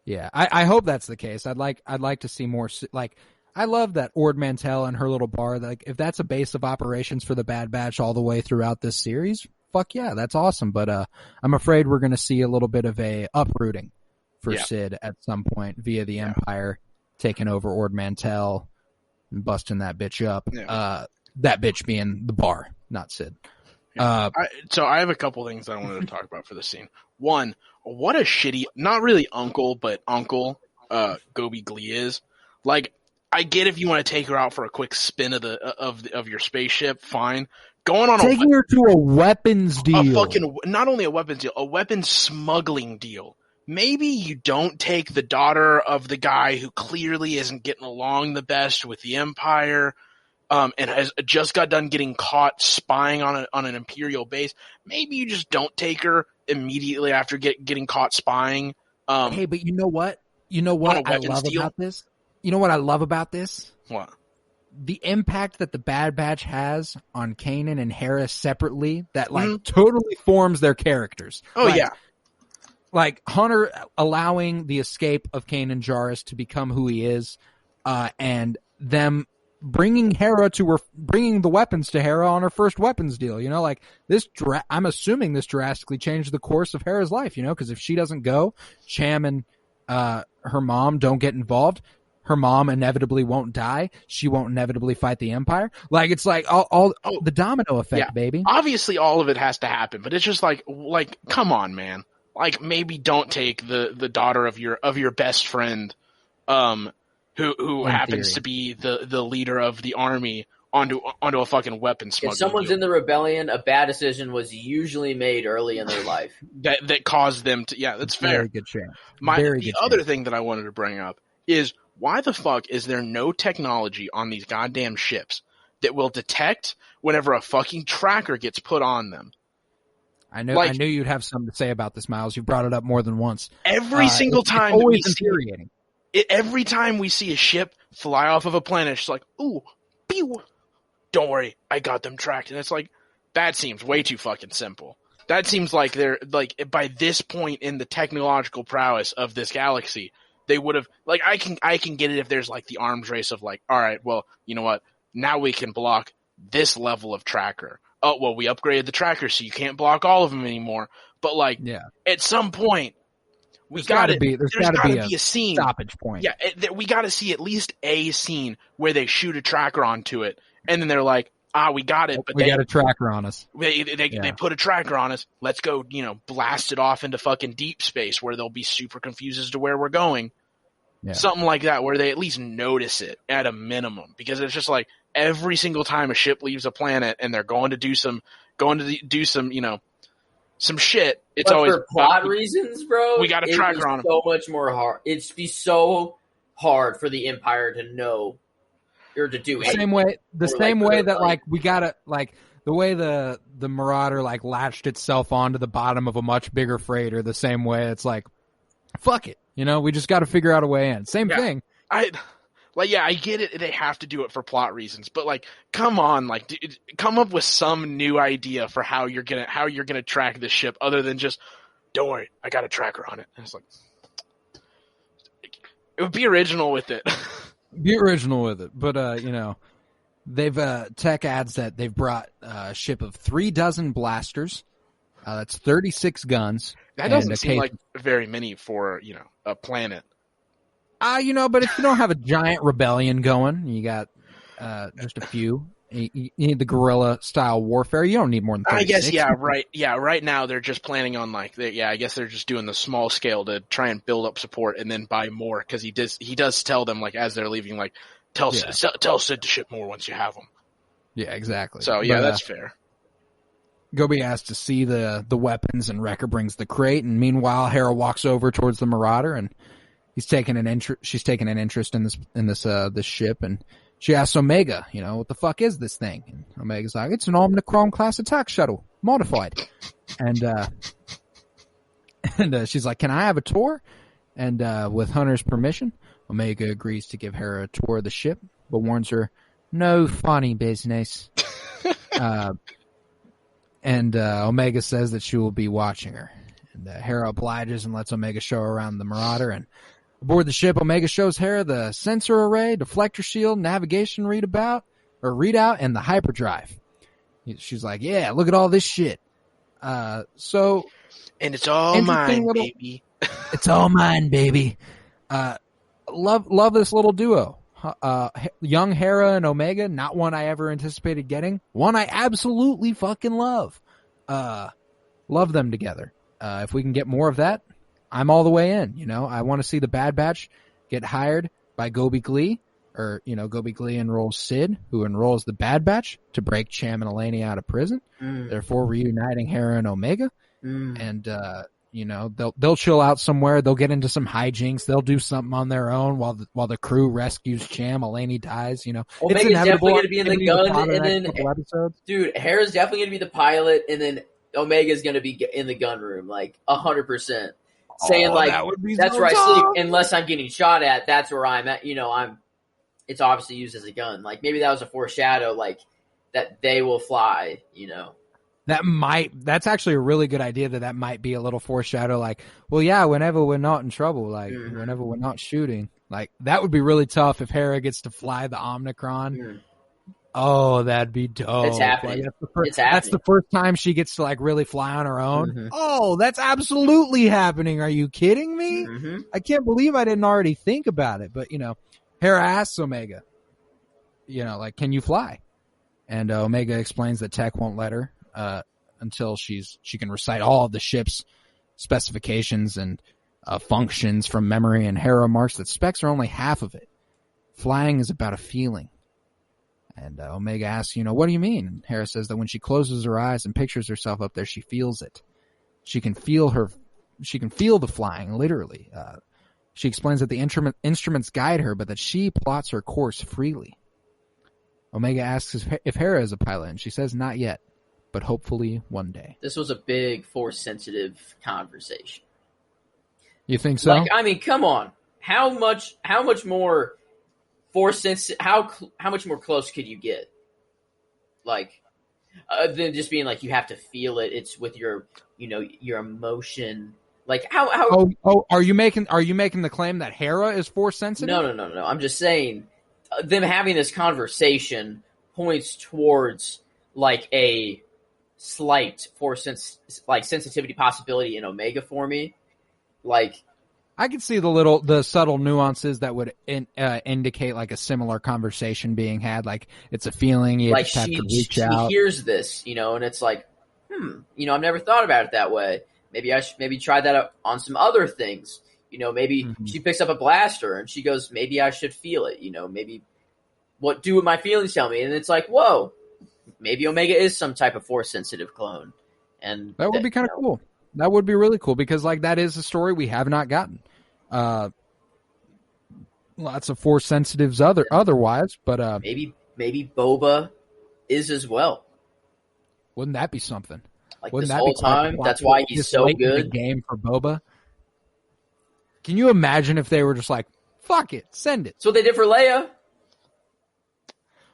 Yeah, I hope that's the case. I'd like to see more. Like, I love that Ord Mantell and her little bar. Like, if that's a base of operations for the Bad Batch all the way throughout this series, fuck yeah, that's awesome. But I'm afraid we're going to see a little bit of a uprooting for Sid at some point via the Empire taking over Ord Mantell and busting that bitch up. Yeah. That bitch being the bar, not Sid. Yeah. So I have a couple things I wanted to talk about for this scene. One, what a shitty, not really uncle, but uncle Gobi Glee is. Like, I get if you want to take her out for a quick spin of your spaceship, fine. Going on taking her to a weapons deal, not only a weapons deal, a weapons smuggling deal. Maybe you don't take the daughter of the guy who clearly isn't getting along the best with the Empire, and has just got done getting caught spying on an Imperial base. Maybe you just don't take her immediately after getting caught spying. Hey, but you know what? I love about this? You know what I love about this? What? The impact that the Bad Batch has on Kanan and Hera separately that, like, totally forms their characters. Oh, like, yeah. like Hunter allowing the escape of Kanan Jarrus to become who he is, and them bringing the weapons to Hera on her first weapons deal. You know, like this. I'm assuming this drastically changed the course of Hera's life. You know, because if she doesn't go, Cham and her mom don't get involved. Her mom inevitably won't die. She won't inevitably fight the Empire. Like it's like all the domino effect, baby. Obviously, all of it has to happen, but it's just like come on, man. Like maybe don't take the daughter of your best friend, who happens to be the leader of the army onto a fucking weapon smuggling. If someone's in the rebellion, a bad decision was usually made early in their life that caused them to. Yeah, that's fair. Very good chance. The other thing that I wanted to bring up is, why the fuck is there no technology on these goddamn ships that will detect whenever a fucking tracker gets put on them? I knew you'd have something to say about this, Miles. You've brought it up more than once. Every single time, it's always infuriating. Every time we see a ship fly off of a planet, it's like, ooh, pew. Don't worry, I got them tracked. And it's like, that seems way too fucking simple. That seems like they're like, by this point in the technological prowess of this galaxy, they would have, like, I can get it if there's like the arms race of like, all right, well, you know what? Now we can block this level of tracker. Oh, well, we upgraded the tracker so you can't block all of them anymore. But like, at some point, there's got to be a scene, stoppage point. Yeah, we got to see at least a scene where they shoot a tracker onto it, and then they're like, we got it, but we got a tracker on us. They put a tracker on us. Let's go, blast it off into fucking deep space where they'll be super confused as to where we're going. Yeah. Something like that, where they at least notice it at a minimum, because it's just like every single time a ship leaves a planet and they're going to do some, some shit. It's always for plot reasons, bro. We got a tracker on them. So much more hard. It'd be so hard for the Empire to know or to do the same way that like we gotta like the way the Marauder like latched itself onto the bottom of a much bigger freighter. The same way it's like, fuck it. We just got to figure out a way in. Same thing. I get it. They have to do it for plot reasons, but like, come on, like, come up with some new idea for how you're gonna track this ship, other than just, don't worry, I got a tracker on it. And it's like, it would be original with it. Be original with it, but they've tech adds that they've brought a ship of 36 blasters. That's 36 guns. That doesn't seem like very many for, a planet. But if you don't have a giant rebellion going, you got just a few. You need the guerrilla style warfare. You don't need more than 36. I guess, right. Yeah, right now they're just planning on I guess they're just doing the small scale to try and build up support and then buy more, because he does tell them, like, as they're leaving, like, tell Sid to ship more once you have them. Yeah, exactly. So that's fair. Gobi asks to see the weapons, and Wrecker brings the crate, and meanwhile Hera walks over towards the Marauder, and she's taking an interest in this ship, and she asks Omega, what the fuck is this thing? And Omega's like, it's an Omnicron class attack shuttle, modified. And she's like, can I have a tour? And with Hunter's permission, Omega agrees to give Hera a tour of the ship, but warns her, no funny business. And Omega says that she will be watching her. And Hera obliges and lets Omega show her around the Marauder. And aboard the ship, Omega shows Hera the sensor array, deflector shield, navigation readout, and the hyperdrive. She's like, yeah, look at all this shit. And it's all mine, baby. It's all mine, baby. Love this little duo. Young Hera and Omega, not one I ever anticipated getting. One I absolutely fucking love. Love them together. If we can get more of that, I'm all the way in. I want to see the Bad Batch get hired by Gobi Glee, or, Gobi Glee enrolls Sid, who enrolls the Bad Batch to break Cham and Eleni out of prison, therefore reuniting Hera and Omega. And, they'll chill out somewhere. They'll get into some hijinks. They'll do something on their own while the crew rescues Cham. Eleni dies. Omega's definitely going to be in the gun, and then dude, Hera's definitely going to be the pilot, and then Omega's going to be in the gun room, like 100%. Saying like, that's where I sleep, unless I'm getting shot at. That's where I'm at. It's obviously used as a gun. Like maybe that was a foreshadow, like that they will fly. That's actually a really good idea that might be a little foreshadow. Like, well, yeah, whenever we're not in trouble, like whenever we're not shooting, like that would be really tough if Hera gets to fly the Omnicron. Oh, that'd be dope. It's happening. Like, that's the first time she gets to like really fly on her own. Oh, that's absolutely happening. Are you kidding me? I can't believe I didn't already think about it. But, Hera asks Omega, like, can you fly? And Omega explains that Tech won't let her until she can recite all of the ship's specifications and functions from memory. And Hera remarks that specs are only half of it. Flying is about a feeling. And Omega asks, what do you mean? And Hera says that when she closes her eyes and pictures herself up there, she feels it. She can feel the flying, literally. She explains that the instruments guide her, but that she plots her course freely. Omega asks if Hera is a pilot, and she says not yet, but hopefully one day. This was a big Force-sensitive conversation. You think so? Like, I mean, come on. How much more how much more close could you get? Like, than just being like, you have to feel it. It's with your emotion. Like, how? Oh, are you making the claim that Hera is Force sensitive? No. I'm just saying, them having this conversation points towards like a slight sensitivity possibility in Omega for me. Like, I could see the subtle nuances that would indicate like a similar conversation being had. Like, it's a feeling, you just have to reach out. She hears this, and it's like, I've never thought about it that way. Maybe I should try that out on some other things. Maybe she picks up a blaster and she goes, maybe I should feel it. Maybe what my feelings tell me. And it's like, whoa, maybe Omega is some type of Force sensitive clone. And that would be kind of cool. That would be really cool because like that is a story we have not gotten. Lots of Force sensitives otherwise, but maybe Boba is as well. Wouldn't that be something? Like, wouldn't this that whole be time, that's why he's so good. The game for Boba. Can you imagine if they were just like, fuck it, send it? That's what they did for Leia.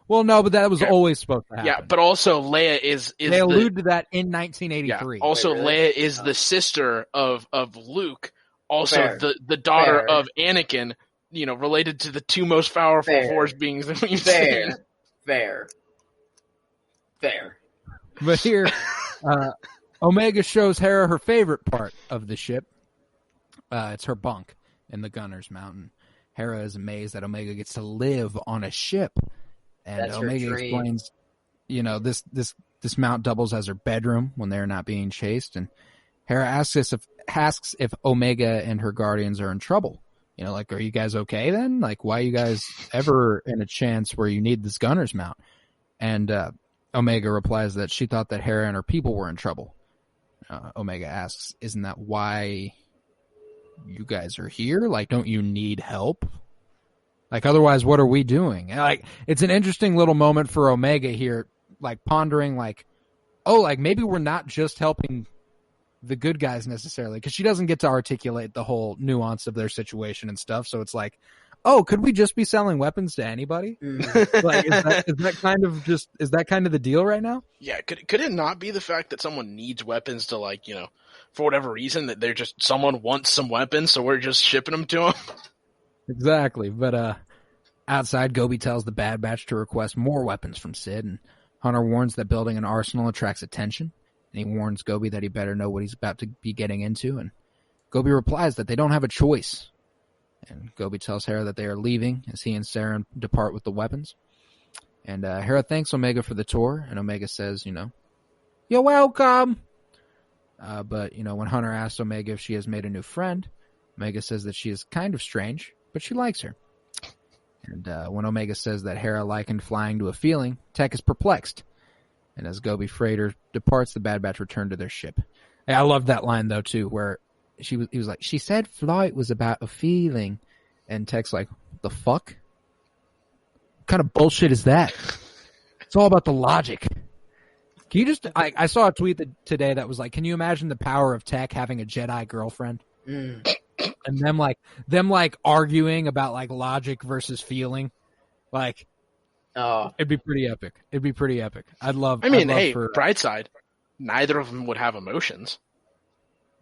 Well, no, but that was always supposed to happen. Yeah, but also Leia is they allude to that in 1983. Yeah. Also, Wait, really? Leia is the sister of Luke, also the daughter of Anakin. Related to the two most powerful Force beings that we've seen. Fair. But here, Omega shows Hera her favorite part of the ship. It's her bunk in the gunner's mountain. Hera is amazed that Omega gets to live on a ship. And That's Omega explains, this mount doubles as her bedroom when they're not being chased. And Hera asks if Omega and her guardians are in trouble. Like, are you guys okay then? Like, why are you guys ever in a chance where you need this gunner's mount? And Omega replies that she thought that Hera and her people were in trouble. Omega asks, isn't that why you guys are here? Like, don't you need help? Like, otherwise, what are we doing? And, like, it's an interesting little moment for Omega here, like, pondering, like, oh, like, maybe we're not just helping the good guys necessarily, because she doesn't get to articulate the whole nuance of their situation and stuff. So it's like, oh, could we just be selling weapons to anybody? Like, is that kind of the deal right now? Yeah. Could it not be the fact that someone needs weapons to, like, for whatever reason, that someone wants some weapons, so we're just shipping them to them? Exactly. But outside, Gobi tells the Bad Batch to request more weapons from Sid, and Hunter warns that building an arsenal attracts attention. And he warns Gobi that he better know what he's about to be getting into. And Gobi replies that they don't have a choice. And Gobi tells Hera that they are leaving as he and Saren depart with the weapons. And Hera thanks Omega for the tour. And Omega says, you're welcome. But, when Hunter asks Omega if she has made a new friend, Omega says that she is kind of strange, but she likes her. And when Omega says that Hera likened flying to a feeling, Tech is perplexed. And as Gobi Freighter departs, the Bad Batch return to their ship. I love that line, though, too, where he was like, she said flight was about a feeling. And Tech's like, the fuck? What kind of bullshit is that? It's all about the logic. Can you just... I saw a tweet today that was like, can you imagine the power of Tech having a Jedi girlfriend? And them arguing about, like, logic versus feeling. Like... Oh, it'd be pretty epic. I'd love. Hey, bright side. neither of them would have emotions.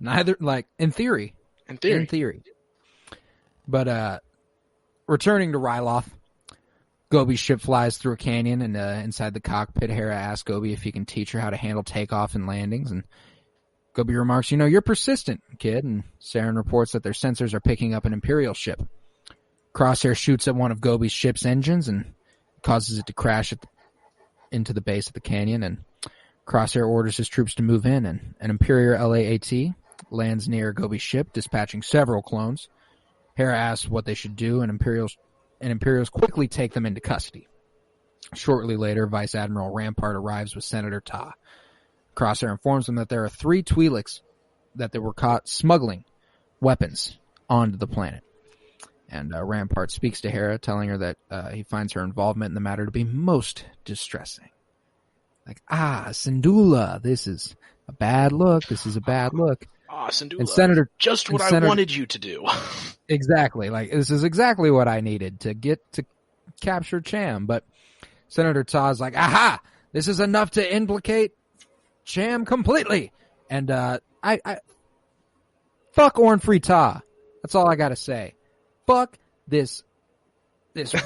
Neither, like, in theory. In theory. In theory. But, returning to Ryloth, Gobi's ship flies through a canyon, and inside the cockpit, Hera asks Gobi if he can teach her how to handle takeoff and landings, and Gobi remarks, you're persistent, kid, and Saren reports that their sensors are picking up an Imperial ship. Crosshair shoots at one of Gobi's ship's engines and causes it to crash into the base of the canyon, and Crosshair orders his troops to move in, and an Imperial LAAT lands near Gobi's ship, dispatching several clones. Hera asks what they should do, and Imperials quickly take them into custody. Shortly later, Vice Admiral Rampart arrives with Senator Ta. Crosshair informs them that there are 3 Twi'leks that they were caught smuggling weapons onto the planet. And Rampart speaks to Hera, telling her that he finds her involvement in the matter to be most distressing. Like, Syndulla, this is a bad look. This is a bad look. Syndulla, and Senator, just what I wanted you to do. Exactly. Like, this is exactly what I needed to get to capture Cham. But Senator Ta's like, this is enough to implicate Cham completely. And I fuck Orn Free Ta. That's all I gotta say. Fuck this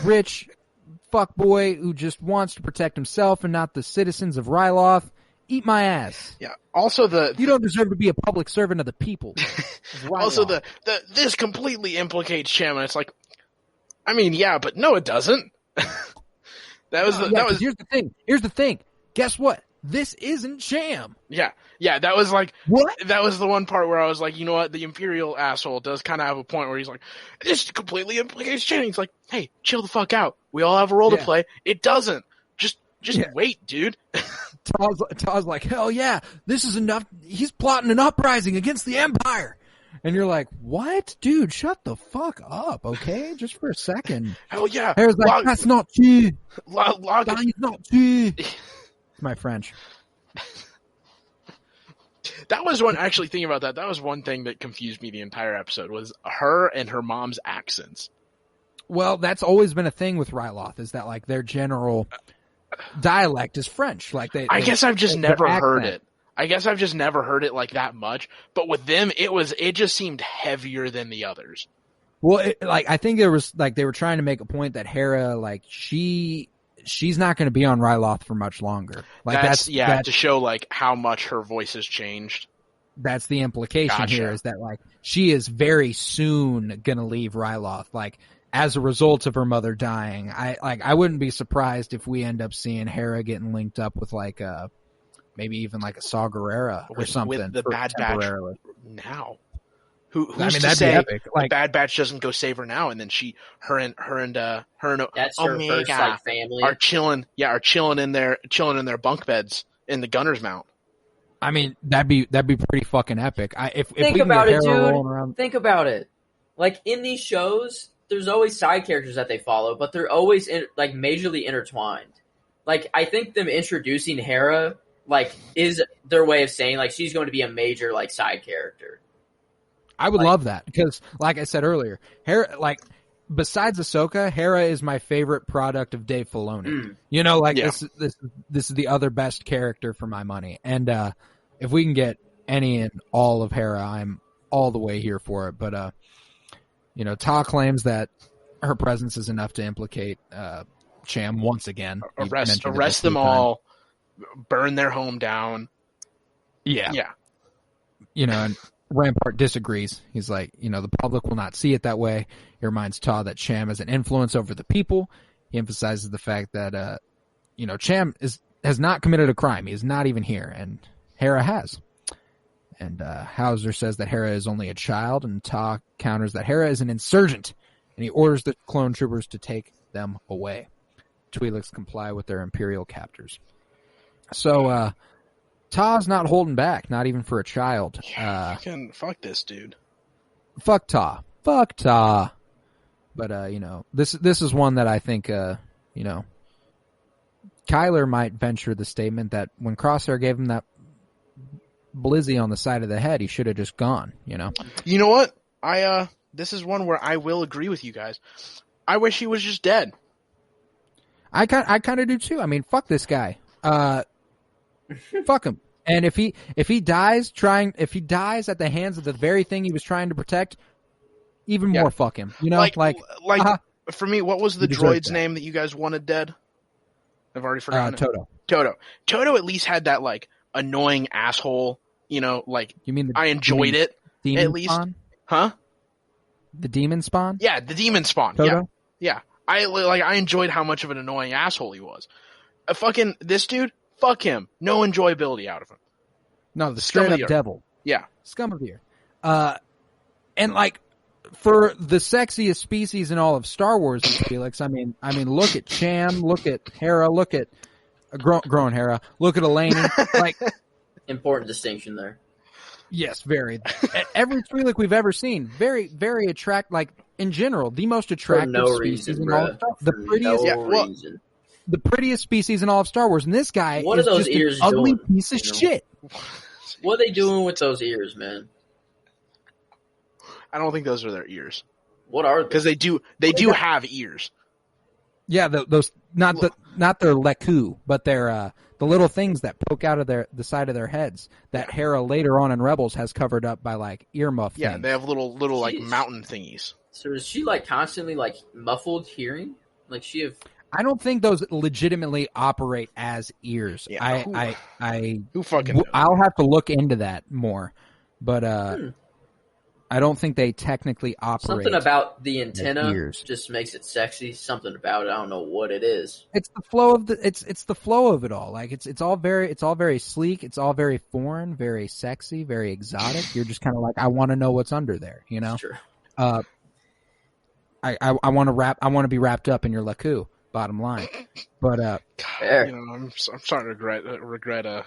rich fuck boy who just wants to protect himself and not the citizens of Ryloth. Eat my ass. Yeah. Also, you don't deserve to be a public servant of the people. Also, this completely implicates Cham, and it's like, I mean, yeah, but no, it doesn't. that was. Here's the thing. Guess what? This isn't Cham. Yeah. That was like what? That was the one part where I was like, you know what? The Imperial asshole does kind of have a point where he's like, this completely implicates Cham. He's like, hey, chill the fuck out. We all have a role to play. It doesn't. Just wait, dude. Taw's like, hell yeah, this is enough. He's plotting an uprising against the Empire. And you're like, what? Dude, shut the fuck up, okay? Just for a second. Hell yeah. Harry's like, that's not true. That's not true. It's my French. That was one, actually thinking about that was one thing that confused me the entire episode, was her and her mom's accents. Well, that's always been a thing with Ryloth, is that, like, their general dialect is French. Like I guess I've just never heard it. I guess I've just never heard it like that much. But with them, it just seemed heavier than the others. Well, I think there was, like, they were trying to make a point that Hera, like, she's not going to be on Ryloth for much longer. Like that's to show like how much her voice has changed. That's the implication here, is that like she is very soon going to leave Ryloth. Like, as a result of her mother dying, I wouldn't be surprised if we end up seeing Hera getting linked up with like maybe even like a Saw Gerrera or something with the Bad Batch now. Who's to that'd say be epic. Like, the Bad Batch doesn't go save her now, and then her and that's her first like family are chilling in their bunk beds in the gunner's mount. I mean, that'd be pretty fucking epic. If think we can about get it, Hera dude. rolling around... Think about it. Like in these shows, there's always side characters that they follow, but they're always like majorly intertwined. Like I think them introducing Hera like is their way of saying like she's going to be a major like side character. I would love that because, like I said earlier, Hera, like besides Ahsoka, Hera is my favorite product of Dave Filoni. You know, like this is the other best character for my money. And if we can get any and all of Hera, I'm all the way here for it. But Ta claims that her presence is enough to implicate Cham once again. Arrest them all, burn their home down. Yeah. And Rampart disagrees. He's like, the public will not see it that way. He reminds Ta that Cham has an influence over the people. He emphasizes the fact that, Cham has not committed a crime. He is not even here, and Hera has. And Hauser says that Hera is only a child, and Ta counters that Hera is an insurgent, and he orders the clone troopers to take them away. Twi'leks comply with their Imperial captors. So, Ta's not holding back, not even for a child. Fuck this dude. Fuck Ta. But, this is one that I think, Kyler might venture the statement that when Crosshair gave him that blizzy on the side of the head, he should have just gone, You know what? This is one where I will agree with you guys. I wish he was just dead. I kind of do too. I mean, fuck this guy. Fuck him. And if he dies at the hands of the very thing he was trying to protect, even more fuck him. You know, for me, what was the droid's name that you guys wanted dead? I've already forgotten. Toto at least had that like annoying asshole. You know, like you mean I enjoyed it at least, spawn? Huh? The demon spawn? Yeah, the demon spawn. Toto? Yeah. I enjoyed how much of an annoying asshole he was. Fucking this dude, fuck him. No enjoyability out of him. No, the straight up devil. Yeah, scum of the earth. And like for the sexiest species in all of Star Wars, Felix. I mean, look at Cham, look at Hera, look at grown Hera, look at Eleni. Like, important distinction there. Yes, very. Every Twi'lek we've ever seen, very, very like in general, the most attractive species in all of Star Wars. The prettiest species in all of Star Wars, and this guy is just an ugly piece of shit. What are they doing with those ears, man? I don't think those are their ears. What are they? Because they do have ears. Yeah, those not their leku, but their the little things that poke out of the side of their heads that Hera later on in Rebels has covered up by like earmuff things. Yeah, they have little like mountain thingies. So is she like constantly like muffled hearing? Like she have? I don't think those legitimately operate as ears. Yeah, who fucking knows? I'll have to look into that more, but I don't think they technically operate. Something about the antenna just makes it sexy. Something about it, I don't know what it is. It's the flow of it's the flow of it all. Like it's all very sleek. It's all very foreign, very sexy, very exotic. You're just kind of like, I want to know what's under there. You know. Sure. I want to be wrapped up in your leku. Bottom line, but I'm starting to regret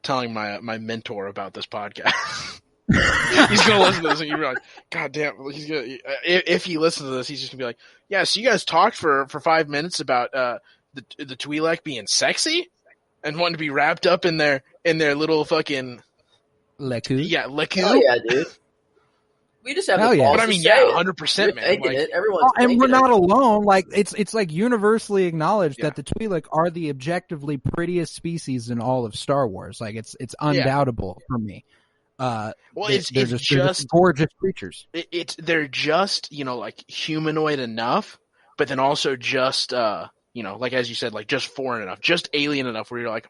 telling my mentor about this podcast. He's gonna listen to this and you'll be like, God damn, he's gonna, if he listens to this, he's just gonna be like, yeah, so you guys talked for 5 minutes about the Twi'lek being sexy and wanting to be wrapped up in their little fucking leku. Yeah, leku. Oh yeah, dude. We just have the balls. But I mean, to 100%, man. Like, everyone's and we're not alone. Like it's like universally acknowledged that the Twi'lek are the objectively prettiest species in all of Star Wars. Like it's undoubtable for me. They're just gorgeous creatures. They're just like humanoid enough, but then also just like as you said, like just foreign enough, just alien enough where you're like,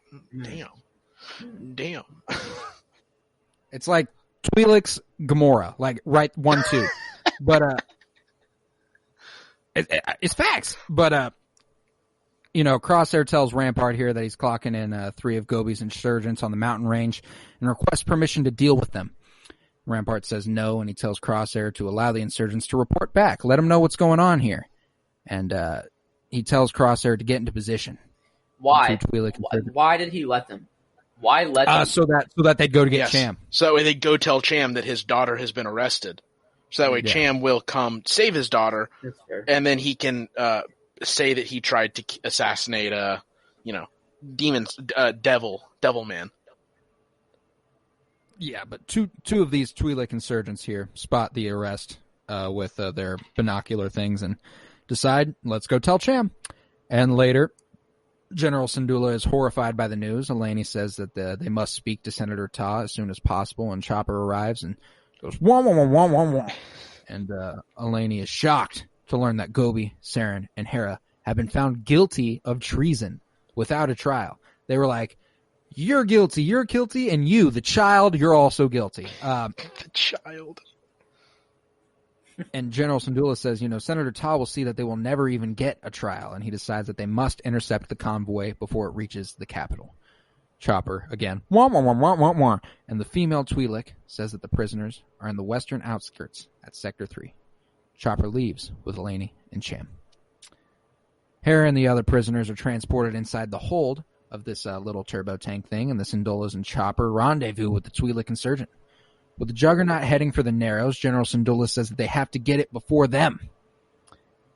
damn. It's like Twi'lek's Gamora, like right 1-2, but it's facts. But Crosshair tells Rampart here that he's clocking in 3 of Gobi's insurgents on the mountain range and requests permission to deal with them. Rampart says no, and he tells Crosshair to allow the insurgents to report back. Let him know what's going on here. And he tells Crosshair to get into position. Why? Why did he let them? Why let them? So that they'd go to get Cham. So that way they'd go tell Cham that his daughter has been arrested. So that way Cham will come save his daughter, and then he can say that he tried to assassinate devil man. Yeah, but two of these Twi'lek insurgents here spot the arrest with their binocular things and decide, let's go tell Cham. And later, General Syndulla is horrified by the news. Eleni says that they must speak to Senator Ta as soon as possible, and Chopper arrives and goes, wah, wah, wah, wah, wah, wah. And Eleni is shocked to learn that Gobi, Saren, and Hera have been found guilty of treason without a trial. They were like, you're guilty, and you, the child, you're also guilty. The child. And General Syndulla says, Senator Ta will see that they will never even get a trial, and he decides that they must intercept the convoy before it reaches the capital. Chopper, again, wah, wah, wah, wah, wah, wah. And the female Twi'lek says that the prisoners are in the western outskirts at Sector 3. Chopper leaves with Eleni and Cham. Hera and the other prisoners are transported inside the hold of this little turbo tank thing, and the Syndullas and Chopper rendezvous with the Twi'lek insurgent. With the Juggernaut heading for the Narrows, General Syndulla says that they have to get it before them.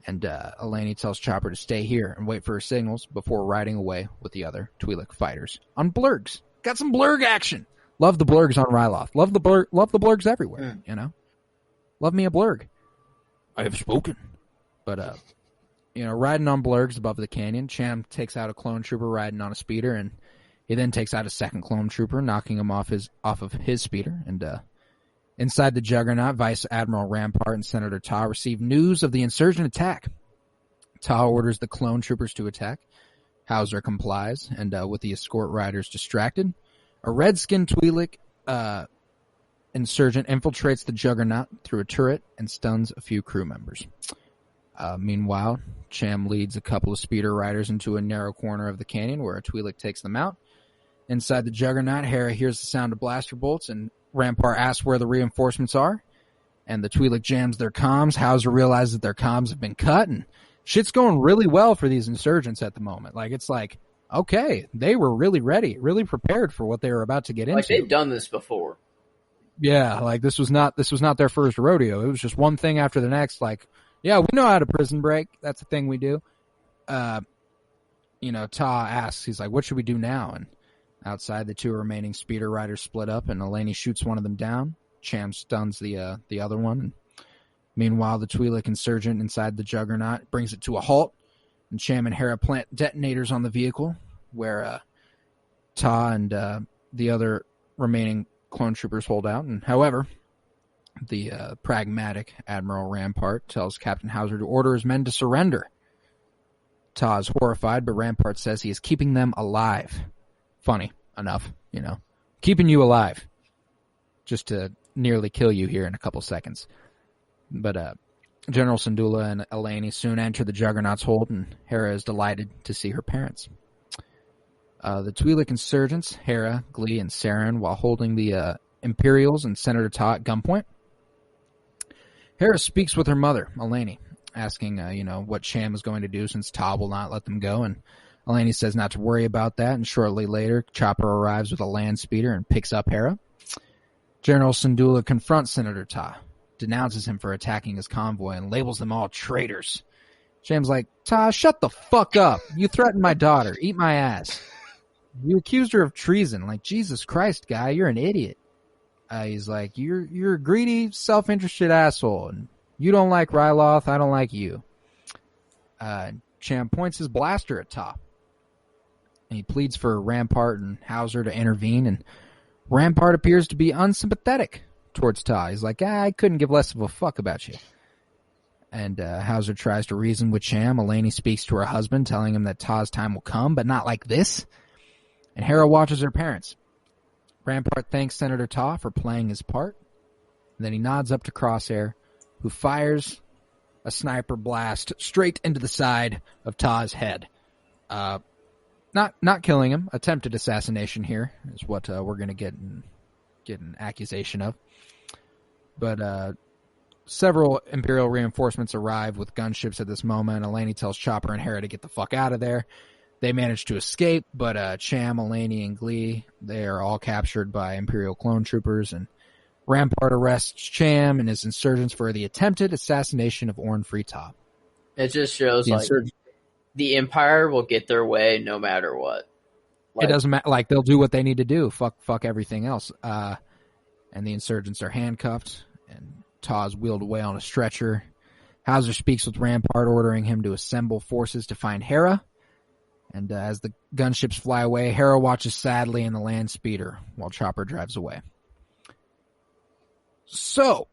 And Eleni tells Chopper to stay here and wait for her signals before riding away with the other Twi'lek fighters on blurgs. Got some blurg action. Love the blurgs on Ryloth. Love the blurgs everywhere, Love me a blurg. I have spoken. But, riding on blurgs above the canyon, Cham takes out a clone trooper riding on a speeder, and He then takes out a second clone trooper, knocking him off of his speeder. And inside the Juggernaut, Vice Admiral Rampart and Senator Ta receive news of the insurgent attack. Ta orders the clone troopers to attack. Hauser complies, and with the escort riders distracted, a red-skinned Twi'lek insurgent infiltrates the Juggernaut through a turret and stuns a few crew members. Meanwhile, Cham leads a couple of speeder riders into a narrow corner of the canyon where a Twi'lek takes them out. Inside the Juggernaut, Hera hears the sound of blaster bolts, and Rampart asks where the reinforcements are. And the Twi'lek jams their comms. Hauser realizes that their comms have been cut, and shit's going really well for these insurgents at the moment. Like, it's like, okay, they were really ready, really prepared for what they were about to get into. Like, they've done this before. Yeah, like this was not their first rodeo. It was just one thing after the next. Like, yeah, we know how to prison break. That's the thing we do. Ta asks, he's like, what should we do now? And outside, the two remaining speeder riders split up, and Eleni shoots one of them down. Cham stuns the other one. Meanwhile, the Twi'lek insurgent inside the Juggernaut brings it to a halt, and Cham and Hera plant detonators on the vehicle, where Ta and the other remaining clone troopers hold out. And however, the pragmatic Admiral Rampart tells Captain Hauser to order his men to surrender. Ta is horrified, but Rampart says he is keeping them alive. Funny enough, keeping you alive, just to nearly kill you here in a couple seconds. But General Syndulla and Eleni soon enter the Juggernaut's hold, and Hera is delighted to see her parents. The Twi'lek insurgents, Hera, Glee, and Saren, while holding the Imperials and Senator Ta at gunpoint. Hera speaks with her mother, Eleni, asking, what Cham is going to do since Ta will not let them go, and Eleni says not to worry about that, and shortly later, Chopper arrives with a land speeder and picks up Hera. General Syndulla confronts Senator Ta, denounces him for attacking his convoy, and labels them all traitors. Cham's like, Ta, shut the fuck up. You threatened my daughter. Eat my ass. You accused her of treason. Like, Jesus Christ, guy, you're an idiot. He's like, you're a greedy, self-interested asshole, and you don't like Ryloth, I don't like you. Cham points his blaster at Ta, and he pleads for Rampart and Hauser to intervene, and Rampart appears to be unsympathetic towards Ta. He's like, I couldn't give less of a fuck about you. And Hauser tries to reason with Cham. Eleni speaks to her husband, telling him that Ta's time will come, but not like this. And Hera watches her parents. Rampart thanks Senator Ta for playing his part. And then he nods up to Crosshair, who fires a sniper blast straight into the side of Ta's head. Not killing him. Attempted assassination here is what we're going to get an accusation of. But several Imperial reinforcements arrive with gunships at this moment. Eleni tells Chopper and Hera to get the fuck out of there. They manage to escape, but Cham, Eleni, and Glee, they are all captured by Imperial clone troopers, and Rampart arrests Cham and his insurgents for the attempted assassination of Orn Freetop. It just shows the Empire will get their way no matter what. It doesn't matter. Like, they'll do what they need to do. Fuck everything else. And the insurgents are handcuffed, and Ta's wheeled away on a stretcher. Hauser speaks with Rampart, ordering him to assemble forces to find Hera. And as the gunships fly away, Hera watches sadly in the land speeder while Chopper drives away. So,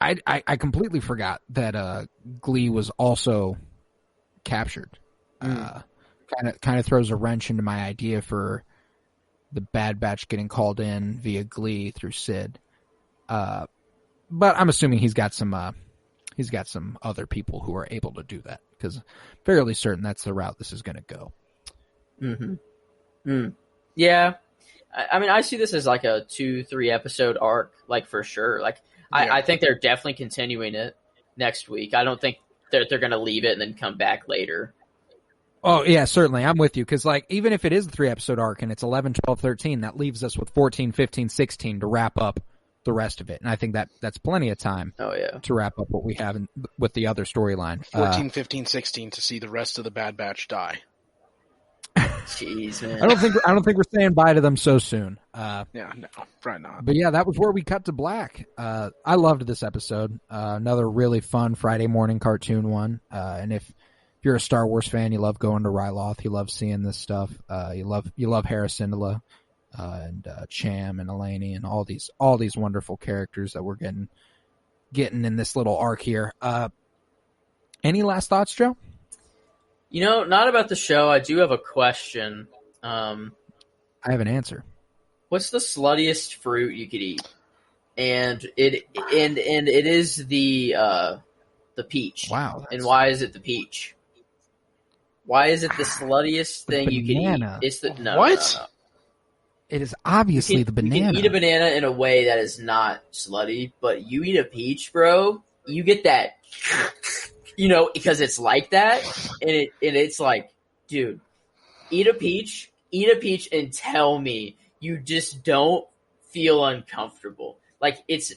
I completely forgot that Glee was also captured. Kind of throws a wrench into my idea for the Bad Batch getting called in via Glee through Sid. But I'm assuming he's got some other people who are able to do that, because fairly certain that's the route this is going to go. Mm-hmm. Yeah. I mean, I see this as like a 2-3 episode arc, like, for sure. Like, yeah. I think they're definitely continuing it next week. I don't think they're going to leave it and then come back later. Oh, yeah, certainly. I'm with you. Because, like, even if it is a 3-episode arc and it's 11, 12, 13, that leaves us with 14, 15, 16 to wrap up the rest of it. And I think that's plenty of time to wrap up what we have with the other storyline. 14, 15, 16 to see the rest of the Bad Batch die. Jeez, man. I don't think we're saying bye to them so soon. No, probably not. But yeah, that was where we cut to black. I loved this episode. Another really fun Friday morning cartoon one. And if if you're a Star Wars fan, you love going to Ryloth. You love seeing this stuff. You love Harrisindala and Cham and Elaney and all these wonderful characters that we're getting in this little arc here. Any last thoughts, Joe? Not about the show. I do have a question. I have an answer. What's the sluttiest fruit you could eat? And it is the peach. Wow. And why is it the peach? Why is it the sluttiest thing you can eat? It's the What? No. It is obviously the banana. You can eat a banana in a way that is not slutty, but you eat a peach, bro, you get that, because it's like that, and it's like, dude, eat a peach and tell me you just don't feel uncomfortable. Like, it's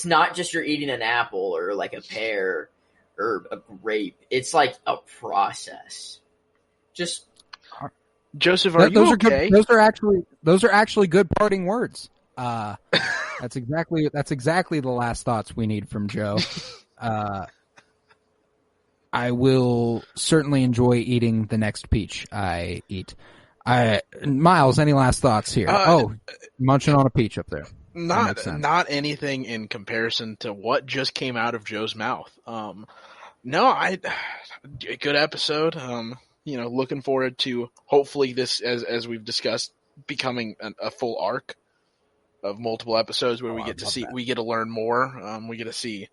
not just you're eating an apple or like a pear or a grape. It's like a process. Just Joseph, are you okay? Those are actually good parting words. That's exactly the last thoughts we need from Joe. I will certainly enjoy eating the next peach I eat. Miles, any last thoughts here? Munching on a peach up there. Not anything in comparison to what just came out of Joe's mouth. Good episode. Looking forward to hopefully this, as we've discussed, becoming a full arc of multiple episodes where we get to learn more. We get to see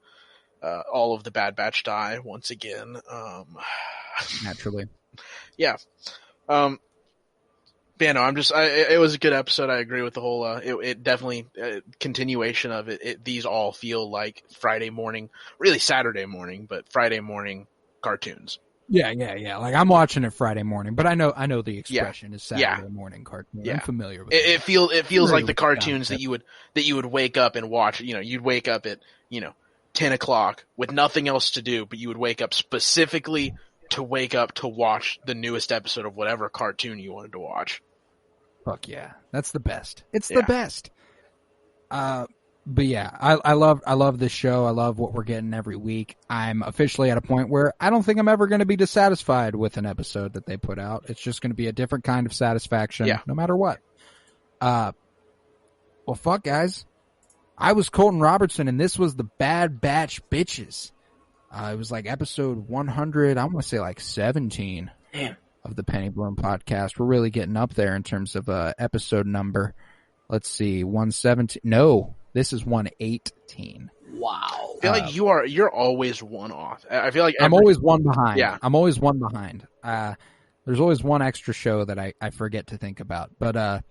all of the Bad Batch die once again. Naturally. Yeah. Yeah, no, it was a good episode. I agree with the whole, it definitely, continuation of it. These all feel like Friday morning, really Saturday morning, but Friday morning cartoons. Yeah. Like, I'm watching it Friday morning, but I know the expression is Saturday morning cartoon. Yeah. I'm familiar with it. It feels like the cartoons that you would wake up and watch. You'd wake up at 10 o'clock with nothing else to do, but you would wake up specifically to watch the newest episode of whatever cartoon you wanted to watch. Fuck yeah, that's the best. It's the best. But yeah, I love this show. I love what we're getting every week. I'm officially at a point where I don't think I'm ever going to be dissatisfied with an episode that they put out. It's just going to be a different kind of satisfaction, no matter what. Well, fuck, guys. I was Colton Robertson, and this was the Bad Batch Bitches. It was like episode 100. I want to say like 17 of the Penny Bloom podcast. We're really getting up there in terms of episode number. Let's see, 117. No. This is 118. Wow. I feel like you're always one off. I feel like I'm always one behind. Yeah. I'm always one behind. There's always one extra show that I forget to think about. But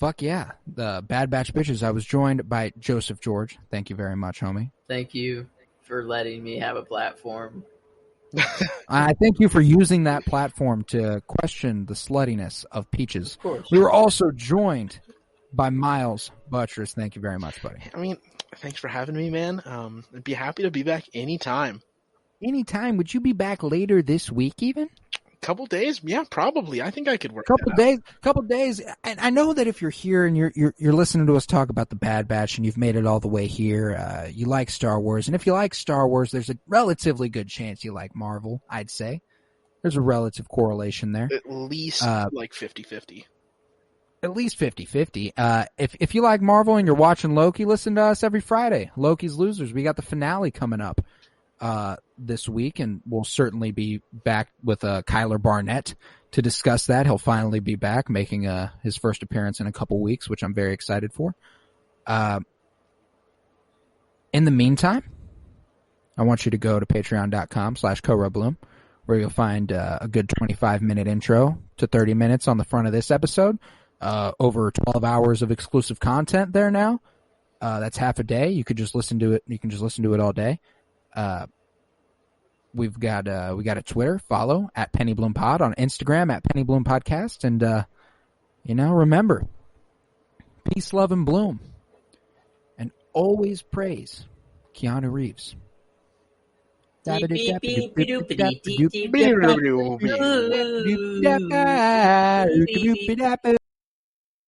fuck yeah. The Bad Batch Bitches. I was joined by Joseph George. Thank you very much, homie. Thank you for letting me have a platform. I thank you for using that platform to question the sluttiness of peaches. Of course. We were also joined by Miles Buttress. Thank you very much, buddy. I mean, thanks for having me, man. I'd be happy to be back anytime. Anytime. Would you be back later this week even? Couple days? Yeah, probably. I think I could work Couple days. And I know that if you're here and you're listening to us talk about the Bad Batch and you've made it all the way here, you like Star Wars. And if you like Star Wars, there's a relatively good chance you like Marvel, I'd say. There's a relative correlation there. At least like 50-50. At least 50-50. If you like Marvel and you're watching Loki, listen to us every Friday. Loki's Losers. We got the finale coming up this week, and we'll certainly be back with Kyler Barnett to discuss that. He'll finally be back, making his first appearance in a couple weeks, which I'm very excited for. In the meantime, I want you to go to patreon.com/CoRoBloom, where you'll find a good 25-minute intro to 30 minutes on the front of this episode. Over 12 hours of exclusive content there now. That's half a day. You could just listen to it. You can just listen to it all day. We got a Twitter follow at Penny Bloom Pod, on Instagram at Penny Bloom Podcast. And, remember, peace, love, and bloom. And always praise Keanu Reeves.